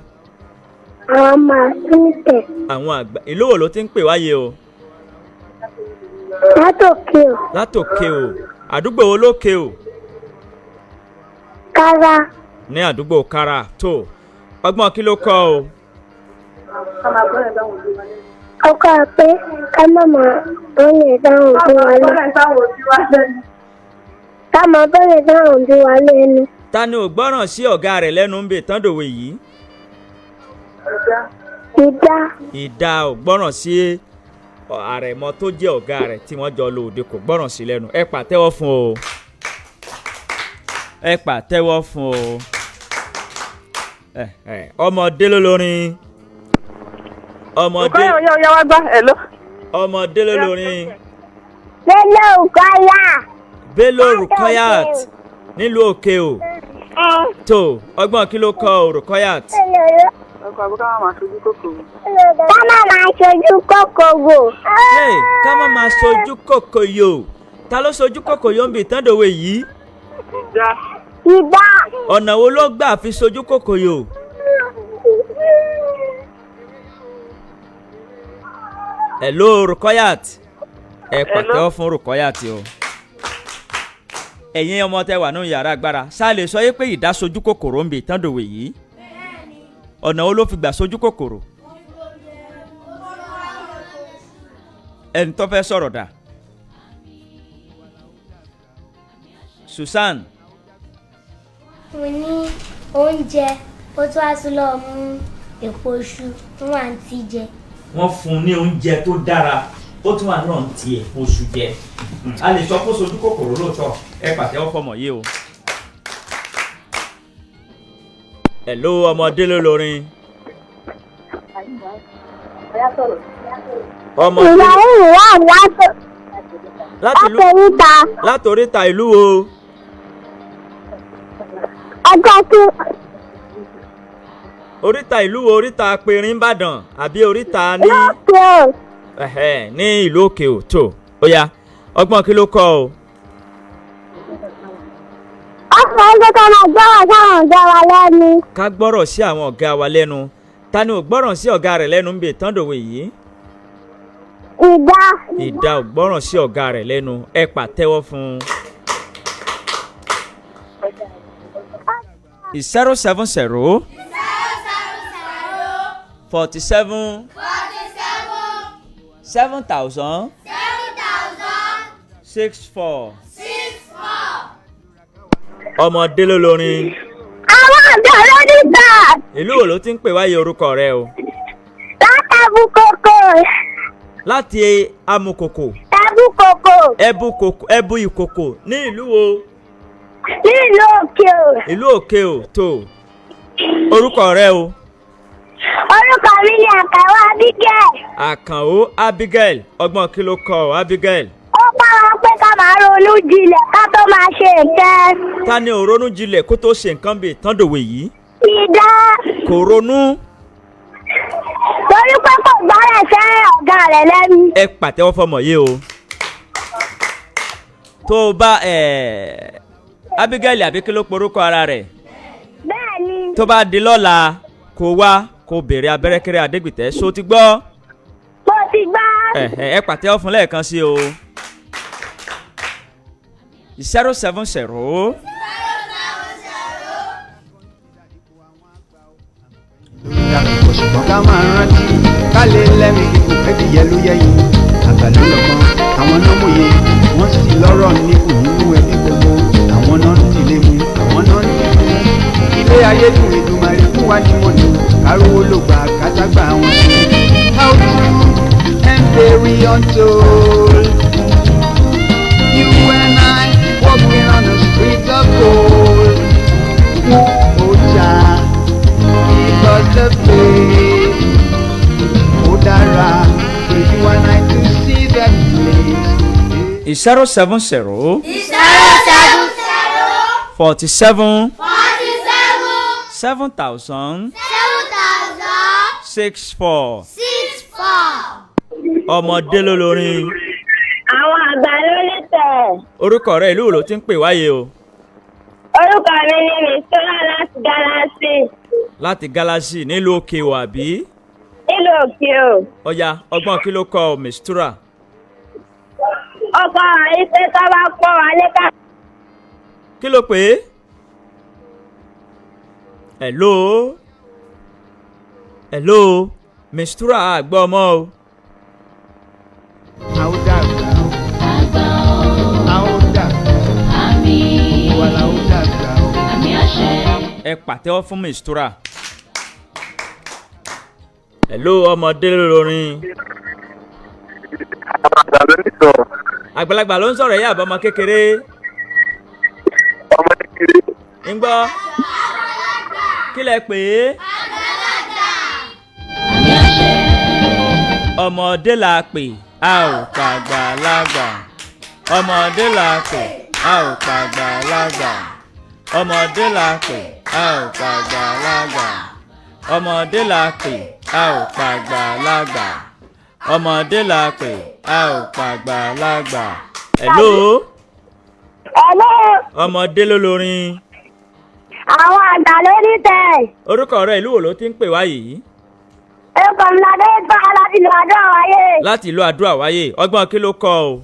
Ọmọ àtúntẹ̀. Àwọn àgbà ìlú wo ló ti ń pè wáyé o? Látòkè o. Látòkè o. Àdúgbò wo lókè o? Kára. Ní àdúgbò Kára tó. Ọgbọ́n kí ló kọ́ o? Ọkọ pé ká má máa bọ́lẹ̀ dáhùn bí wa lẹ́nu. Ká máa bọ́lẹ̀ dáhùn bí wa lẹ́nu. Ta ni ò gbọ́ràn sí ọ̀gá rẹ̀ lẹ́nu ń bè tàndòwe yìí? Ìdá ò gbọ́ràn sí àrẹ̀mọ tó jẹ́ ọ̀gá rẹ̀ tí wọ́n jọ lò òde kò gbọ́ràn sí lẹ́nu. Ẹ pàtẹ́wọ́ fún o. Ẹ pàtẹ́wọ́ fún o. Omode Lolorin. Omode Lolorin. Bello Rukaya. Bello Rukayat nílùú Òkè o. tó ọgbọ́n kí ló kọ Rukayat. ọkọ̀ àbúkà máa ṣojú kòkòrò. ká má máa ṣojú kòkòrò. ká má máa ṣojú kòkòyò ta ló ṣojú kòkòyò ń bì tán dòwe yìí. ìdá. ọ̀nà wo ló gbà fi ṣojú kòkòyò. hello Rukayat ẹ pàtẹ́wọ́ fún Rukayat o. ẹ̀yin ọmọ tẹ wà nínú yàrá agbára ṣá lè sọ yé pé ìdá ṣojú kòkòrò ń bì tán dòwe yìí. ọ̀nà wo ló fi gbà ṣojú kòkòrò. ẹni tó fẹ́ sọ̀rọ̀ dà. Susan. mo ní oúnjẹ ó tún wá sí lọ́ọ́ mú èpo iṣu fún àǹtí jẹ. wọ́n fún un ní oúnjẹ tó dára ó tún wà náà ti èpo iṣu jẹ. a lè sọ pé ṣojú kòkòrò lóòótọ́ ẹ pàtẹ́wọ́ fọmọ yìí o. hello ọmọdé Lolorin. ọmọdé láti oríta ìlú o. oríta ìlú wo oríta Apẹ̀rin Ìbàdàn àbí oríta ní ní ìlú òkè ò tó ó yá ọgbọ́n kí ló kọ o. ọkùnrin tó máa gbọ́rọ̀ sáwọn ọ̀gá wa lẹ́nu. ká gbọ́rọ̀ sí àwọn ọ̀gá wa lẹ́nu ta ni ò gbọ́rọ̀ sí ọ̀gá rẹ̀ lẹ́nu ń bè tán dòwe yìí. ìdá. ìdá ò gbọ́rọ̀ sí ọ̀gá rẹ̀ lẹ́nu ẹ pàtẹ́wọ́ fún un. 070 47 7000 64 ọmọdé Lolorin. àwọn ọ̀gá Lonitan. ìlú wo ló ti ń pè wáyé orúkọ rẹ o. látàbùkòkò. láti amukoko. ẹbú ìkòkò ní ìlú wo. ní ìlú òkè o. ìlú òkè o tó orúkọ rẹ o. orúkọ mi ni Àkànó Abigail. Àkànó Abigail ọgbọ́n kí ló kọ Abigail. ó pàrọ̀ pé ká máa ronú jinlẹ̀ ká tó máa ṣe nǹkan. ta ni ò ronú jinlẹ̀ kó tó ṣe nǹkan bíi tán dòwe yìí. ìdá. kò ronú. torí pé kò gbọ́rẹ̀ sẹ́ ọ̀gá rẹ̀ lẹ́nu. ẹ pàtẹ́wọ́ fọmọ yìí o. tó o bá Abigail àbí kí ló porúkọ ara rẹ̀. bẹ́ẹ̀ni. tó bá di lọ́la kó wá kó béèrè abẹ́rẹ́kẹ́rẹ́ Adégbìtẹ́ ṣó ti gbọ́. mo ti gbọ́. ẹ pàtẹ́wọ́ fún lẹ́ẹ̀kan sí o. 070. ṣùgbọ́n ká máa rántí ká lè lẹ́mí kíkù kẹ́dìyẹ ló yẹ́yìn àgbà ló lọ́gbọ́n àwọn náà mòye wọ́n sì lọ́rọ̀ níkù nínú ẹbí gbogbo àwọn náà ń tìlé mu àwọn náà ń tìlé mu ilé ayé dùn Èdùmàrè fún wa ní mọ̀nà kárówó ló gbà kátágbà wọn sí. how true and very untold you and I walking on the streets of gold. Oh, Jah, give us the faith. Oh, Dara, for you and I to see that place. 070 47 7000 64 ọmọdé Lolorin. àwọn àgbà Lonitan. orúkọ rẹ ìlú wo ló ti ń pè wáyé o. orúkọ mi ni Mistura láti Galaxy. láti Galaxy nílùú òkè o àbí. nílùú òkè o. ọ̀ya ọgbọ́n kí ló kọ Mistura. ọkọ àìsè tó bá pọ̀ wálé ká. kí ló pè é. hello Mistura àgbọ̀ ọmọ o. ẹ pàtẹ́wọ́ fún Mistura. hello ọmọdé Lolorin. àgbàlagbà ló ń sọ̀rọ̀ ẹ̀yà àbọ̀mọ kékeré. ọmọ kékeré. ń gbọ́ kí lẹ pè é. ọmọdé la pè a ò pàgbàlagbà. ọmọdé la pè a ò pàgbàlagbà. ọmọdé la pè a ò pàgbàlagbà ọmọdé la pè a ò pàgbàlagbà ọmọdé la pè a ò pàgbàlagbà. hello. hello. ọmọdé lólórin. àwọn àgbà ló ní tẹ̀. orúkọ rẹ ìlú wo ló ti ń pè wá yìí. orúkọ mi ládé gbà láti ìlú àdó àwáyé. láti ìlú àdó àwáyé ọgbọ́n kí ló kọ o.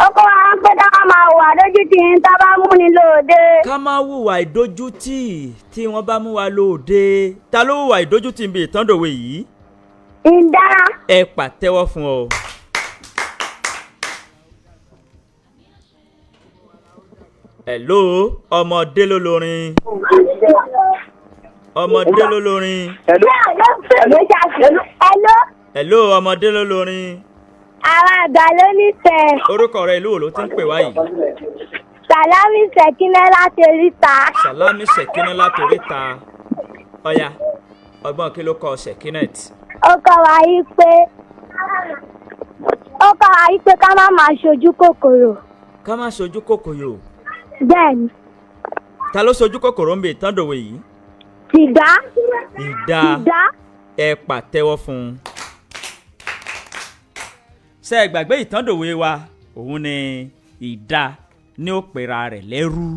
ó kọ́ wa pé ká máa hùwà dójútì ń tá bá mú ni lóde. ká máa hùwà ìdójútì tí wọ́n bá mú wa lóde. ta ló hùwà ìdójútì ń bi ìtàndòwe yìí. ìdá. ẹ pàtẹ́wọ́ fún ọ. hello ọmọdé lólórin. ọmọdé lólórin. hello. hello ọmọdé lólórin. àwọn àgbà ló ní tẹ̀. orúkọ rẹ ìlú wo ló ti ń pè wá yìí. sàlámì ṣèkínẹ́ láti oríta. sàlámì ṣèkínẹ́ láti oríta. ọ̀ya ọgbọ́n kí ló kọ ṣèkínẹ́t. ó kọ́ wa yí pé ká má máa ṣojú kòkòrò. ká má ṣojú kòkòrò. bẹ́ẹ̀ni. ta ló ṣojú kòkòrò ń bè ìtàndòwe yìí. ìdá. ìdá. ẹ pàtẹ́wọ́ fún un. ṣé ẹ gbàgbé ìtàndòwe wa òun ni ìdá ní ó pera rẹ̀ lẹ́rú.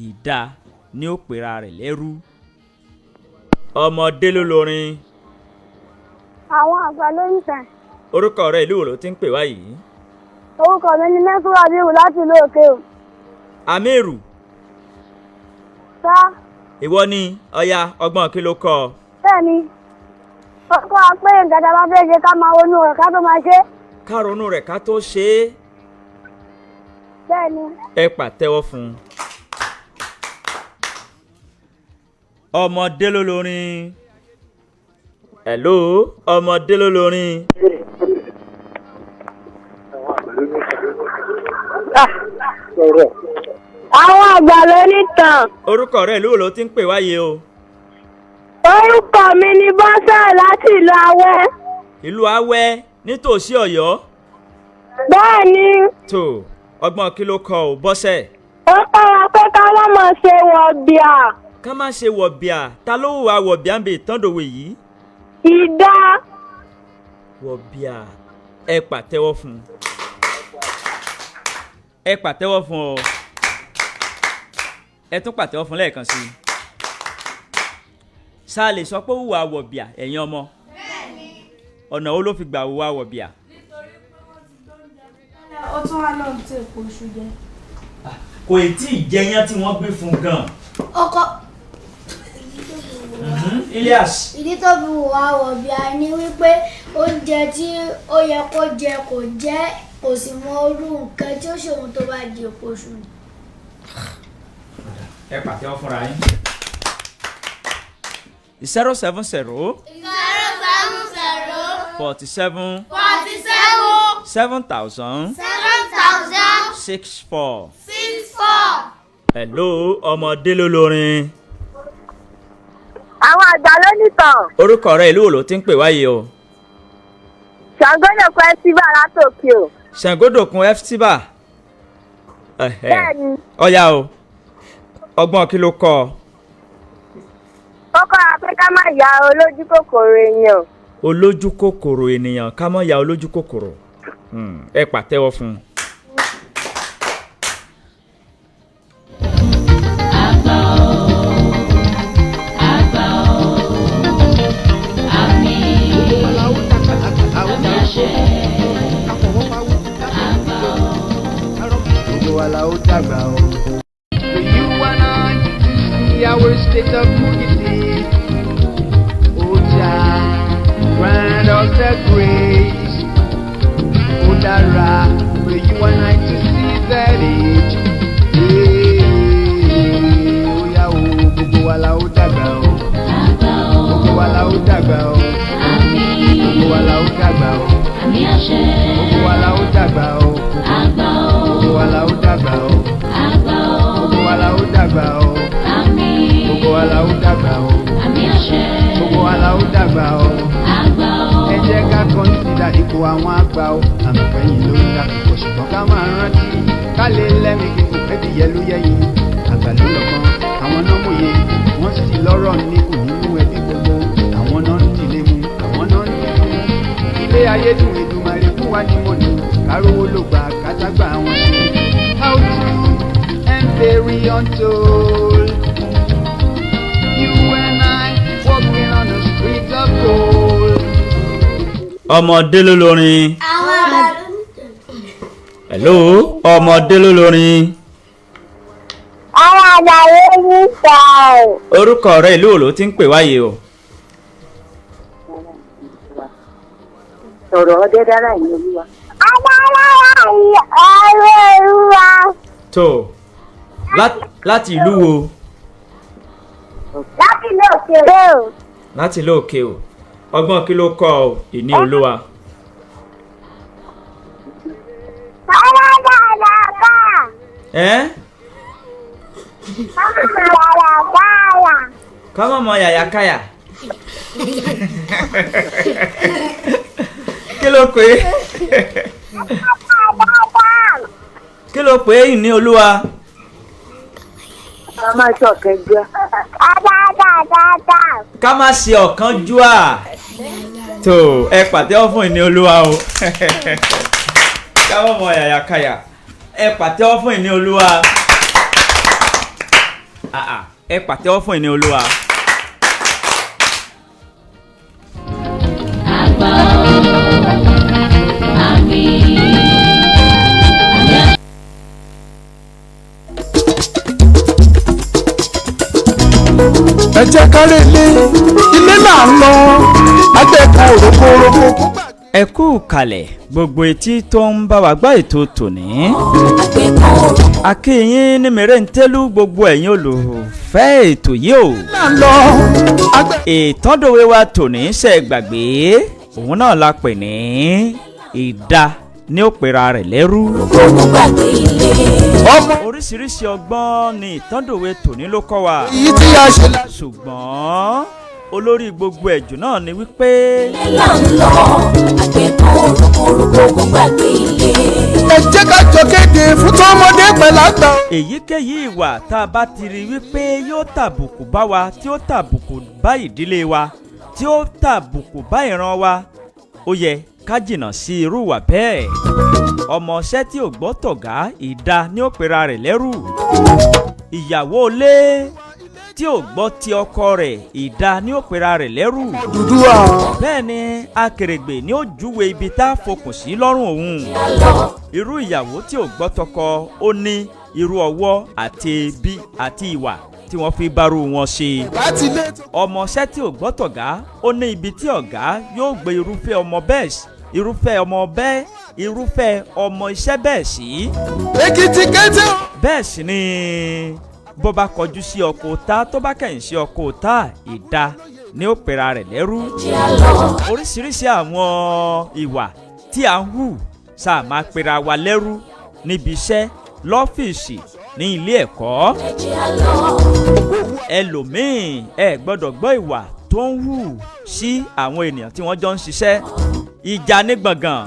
ìdá ní ó pera rẹ̀ lẹ́rú. ọmọdé lólórin. àwọn àgbà ló ń tẹ̀. orúkọ rẹ ìlú wo ló ti ń pè wá yìí. orúkọ mi ni mẹ́sùn àbíwò láti ìlú òkè o. amẹ́rù. sá. ìwọ ni ọya ọgbọ́n kí ló kọ. bẹ́ẹ̀ni ó kọ́ wa pé nǹkan tá a bá fẹ́ ṣe ká máa ronú rẹ̀ ká tó máa ṣe. ká ronú rẹ̀ ká tó ṣe é. bẹ́ẹ̀ni. ẹ pàtẹ́wọ́ fún un. ọmọdé lólórin. hello ọmọdé lólórin. àwọn àgbà ló ní tàn. orúkọ rẹ ìlú wo ló ti ń pè wáyé o. orúkọ mi ni bọ́sẹ̀ láti ìlú awẹ́. ìlú awẹ́ nítòsí ọ̀yọ́. bẹ́ẹ̀ni. tó ọgbọ́n kí ló kọ ò bọ́sẹ̀. ó kọ́ wa pé ká má máa ṣe wọ̀bìà. ká má ṣe wọ̀bìà ta ló hùwà wọ̀bìà ń bè ìtàndòwe yìí. ìdá. wọ̀bìà ẹ pàtẹ́wọ́ fún un. ẹ pàtẹ́wọ́ fún ọ. ẹ tún pàtẹ́wọ́ fún lẹ́ẹ̀kan sí i. ṣá lè sọ pé hùwà wọ̀bìà ẹ̀yin ọmọ. ọ̀nà wo ló fi gbà hùwà wọ̀bìà. ó tún wá lọ́run tí èpo oṣù jẹ. kò tí ì jẹyán tí wọ́n gbé fún gan. ọkọ. Ilias. ìdí tó fi hùwà wọ̀bìà ni wípé oúnjẹ tí ó yẹ kó jẹ kò jẹ kò sì mọ orú nǹkan tí ó ṣòun tó bá di èpo oṣù. ẹ pàtẹ́wọ́ fúnra yín. 070 47 7000 64. hello ọmọdé lólórin. àwọn àgbà ló ní tàn. orúkọ rẹ ìlú wo ló ti ń pè wáyé o. ṣàngódòkun festival látòkè o. ṣàngódòkun festival. bẹ́ẹ̀ni. ọ̀ya o ọgbọ́n kí ló kọ. ó kọ́ wa pé ká má ya olójú kòkòrò èèyàn. olójú kòkòrò ènìyàn ká má ya olójú kòkòrò. ẹ pàtẹ́wọ́ fún un. Our state of unity, oh Jah, grant us the grace, oh Dara, may you and I to see that age. Oh yeah, oh, gbogbo wa la ó dàgbà o, gbogbo wa la ó dàgbà o, gbogbo wa la ó dàgbà o, gbogbo wa la ó dàgbà o, gbogbo wa la ó dàgbà o, gbogbo wa la ó dàgbà o. Gbogbo wa la ó dàgbà o. Gbogbo wa la ó dàgbà o. Ẹ jẹ́ ká kọ́nsídà ipò àwọn àgbà o. Àmọ̀pẹ́yìn ló ń dà púpọ̀ ṣùgbọ́n ká máa rántí. Ká lè lẹ́mìí kíkún ẹbí yẹ ló yẹ yìí. Àgbà ló àwọn náà mòye wọ́n sì lọ́rọ̀ níkù nínú ẹbí gbogbo àwọn náà ń dìlé mu àwọn náà ń dìlé mu. ilé ayé dùn Èdùmàrè fún wa ní mọ̀nì kárówó ló gbà kátágbà wọn ṣe. how true and very untold you and I walking on the streets of gold. Ọmọdé Lolorin. Hello, Ọmọdé Lolorin. Àwọn àgbàwé ní sọ. Orúkọ rẹ ìlú òlò tí ń pè wáyé o. Sọ̀rọ̀ ọdẹ dára ìní olúwa. Adálára ọ̀rọ̀ olúwa. Tó láti ìlú wo? Láti ilé òkèèrè o. Láti ilé òkè o. Ọgbọ́n kí ló kọ́ ọ ìní olúwa? Kọ́mọ̀ mọ yàyàkáyà. Kí ló pé? Kí ló pé ìní olúwa? Ká má ṣe ọ̀kánjúà. Ká má ṣe ọ̀kánjúà. Tó ẹ pàtẹ́wọ́ fún ìní olúwa o. Kọ́mọ̀ mọ yàyàkáyà. Ẹ pàtẹ́wọ́ fún ìní olúwa. Ẹ pàtẹ́wọ́ fún ìní olúwa. Agba àmín. Ẹ jẹ́ ká lè lé ilé là ń lọ agbẹ́kan òrókòrókò. Ẹ kú kalẹ̀ gbogbo etí tó ń bá wa gbọ́ ètò tòní. Akíyín ní mèrèǹtẹ́lú gbogbo ẹ̀yin olùfẹ́ ètò yìí o. Ìtọ́dọ̀wé wa tòní ṣe gbàgbé òun náà la pè ní ìdá ní òpèrà rẹ̀ lẹ́rú. Oríṣiríṣi ọgbọ́n ni ìtọ́dọ̀wé tòní ló kọ́ wa. Ṣùgbọ́n olórí gbogbo ẹ̀jù náà ni wípé. Ẹ jẹ́ ká jọ kéde fún tọmọdé pẹ̀lú àgbà. Èyíkéyìí ìwà tá a bá ti rí wípé yóò tàbùkù bá wa tí ó tàbùkù bá ìdílé wa tí ó tàbùkù bá ìran wa ó yẹ ká jìnnà sí irú ìwà bẹ́ẹ̀. Ọmọọṣẹ́ tí ò gbọ́ tọ̀gá ìdá ní ó pera rẹ̀ lẹ́rù. Ìyàwó ilé tí ò gbọ́ ti ọkọ rẹ̀ ìdá ní ó pera rẹ̀ lẹ́rù. Bẹ́ẹ̀ ni akèrègbè ni ó júwe ibi tá a fokùn sí lọ́rùn òun. Irú ìyàwó tí ò gbọ́ tọkọ ó ní irú ọwọ́ àti ebi àti ìwà tí wọ́n fi bárú wọn ṣe. Ọmọọṣẹ́ tí ò gbọ́ tọ̀gá ó ní ibi tí ọ̀gá yóò gbé irúfẹ́ ọmọ iṣẹ́ bẹ́ẹ̀ sí. Èkìtì kété. Bẹ́ẹ̀ sì ni bó bá kọjú sí ọkọ̀ òta tó bá kẹ̀yìn sí ọkọ̀ òta ìdá ni ó pera rẹ̀ lẹ́rú. Oríṣiríṣi àwọn ìwà tí à ń hù sáà máa pera wa lẹ́rú níbi iṣẹ́ lọ́fíìsì ní ilé ẹ̀kọ́. Ẹlòmíì ẹ gbọ́dọ̀ gbọ́ ìwà tó ń hù sí àwọn ènìyàn tí wọ́n jọ ń ṣiṣẹ́. Ìjà ní gbọ̀ngàn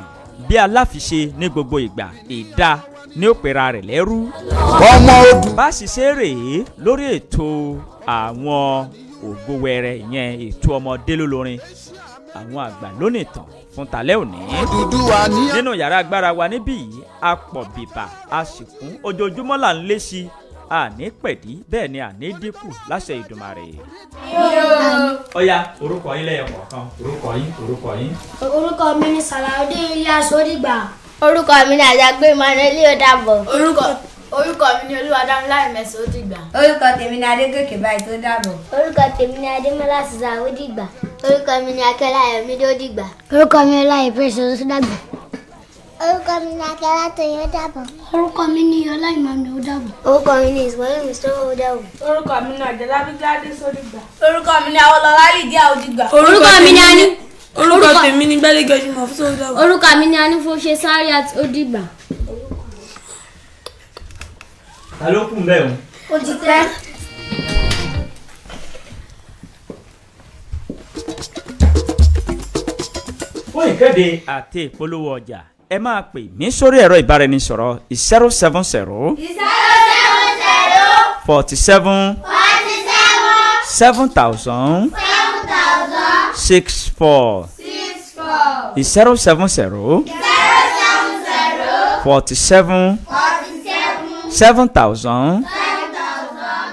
bí aláfiṣe ní gbogbo ìgbà ìdá ní ó pera rẹ̀ lẹ́rú. Bá ṣiṣẹ́ rèé lórí ètò àwọn ògbówẹrẹ ìyẹn ètò Ọmọdé Lolorin àwọn àgbà Lonitan fún talẹ́ òní. Nínú yàrá agbára wa níbí yìí a pọ̀ bìbà a sì kún ojoojúmọ́ là ń lé sí àní pẹ̀dí bẹ́ẹ̀ ni àní dínkù láṣẹ Ìdùmarè. Ọya orúkọ yín lẹ́yìn kọ̀ọ̀kan orúkọ yín. Orúkọ mi ni Sàlàudé Ilyas Odigba. Orúkọ mi ni Àjàgbé Emmanuel Odàbọ̀. Orúkọ mi ni Olúwadámiláre Mẹ́sàn Odigba. Orúkọ tèmi ni Adégòkè Báyìí tó dàbọ̀. Orúkọ tèmi ni Adémọ́lá Sísá Odigba. Orúkọ mi ni Akẹ́lá Ayọ̀mídé Odigba. Orúkọ mi ni Ọláyé Precious Odàgbà. Orúkọ mi ni Akẹ́lá Tóyìn Odàbọ̀. Orúkọ mi ni Ọlá Ìmọ̀mí Odàbọ̀. Orúkọ mi ni Ismail Mustapha Odàbọ̀. Orúkọ mi ni Àjàlábí Gladys Odigba. Orúkọ mi ni Awolọlá Lídíà Odigba. Orúkọ mi ni Ani. Orúkọ tèmi ni Gbádégẹṣin Mọ̀fúsà Odàbọ̀. Orúkọ mi ni Anífowóṣe Sariat Odigba. Ta ló kù bẹ́ẹ̀ o? Ó ti tẹ́. Fún ìkéde àti ìpolówó ọjà ẹ máa pè mí sórí ẹ̀rọ ìbáraẹnisọ̀rọ̀ 070 47 7,000 64 070 47 7,000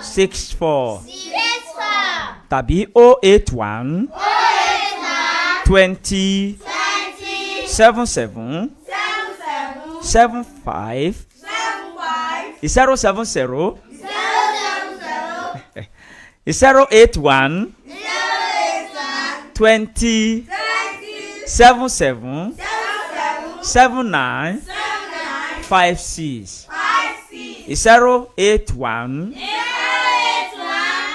64 tàbí 081 20 77 75 070 081 20 77 79 56 081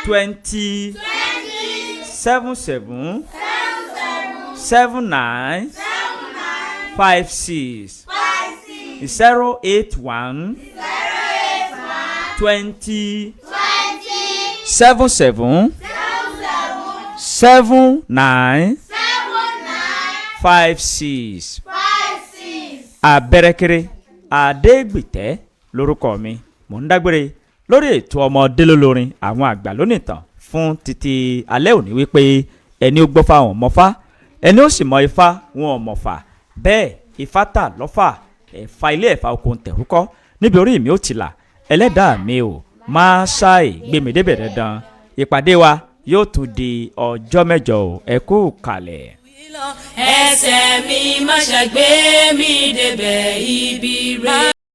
20 77 79 56 081 20 77 79 56 abẹ́rẹ́kẹ́rẹ́ adégbìtẹ́ lórúkọ mi mò ń dágbére lórí ètò ọmọdé lólórin àwọn àgbà lónìtàn fún títí alẹ́ òní wípé ẹni ó gbọ́fà wọn mọ́fà ẹni ó sì mọ ifá wọn ò mọ̀fà bẹ́ẹ̀ ifá tà lọ́fà ẹ̀fà ilé ẹ̀fà okòó tẹ̀rúkọ́ níbi orí mi ó ti là ẹlẹ́dàá mi ò máa ṣáì gbémi débẹ̀ dandan ìpàdé wa yóò tún di ọjọ́ mẹ́jọ ò ẹ kú kalẹ̀. ẹsẹ̀ mi má ṣàgbé mi débẹ̀ ibi rẹ̀.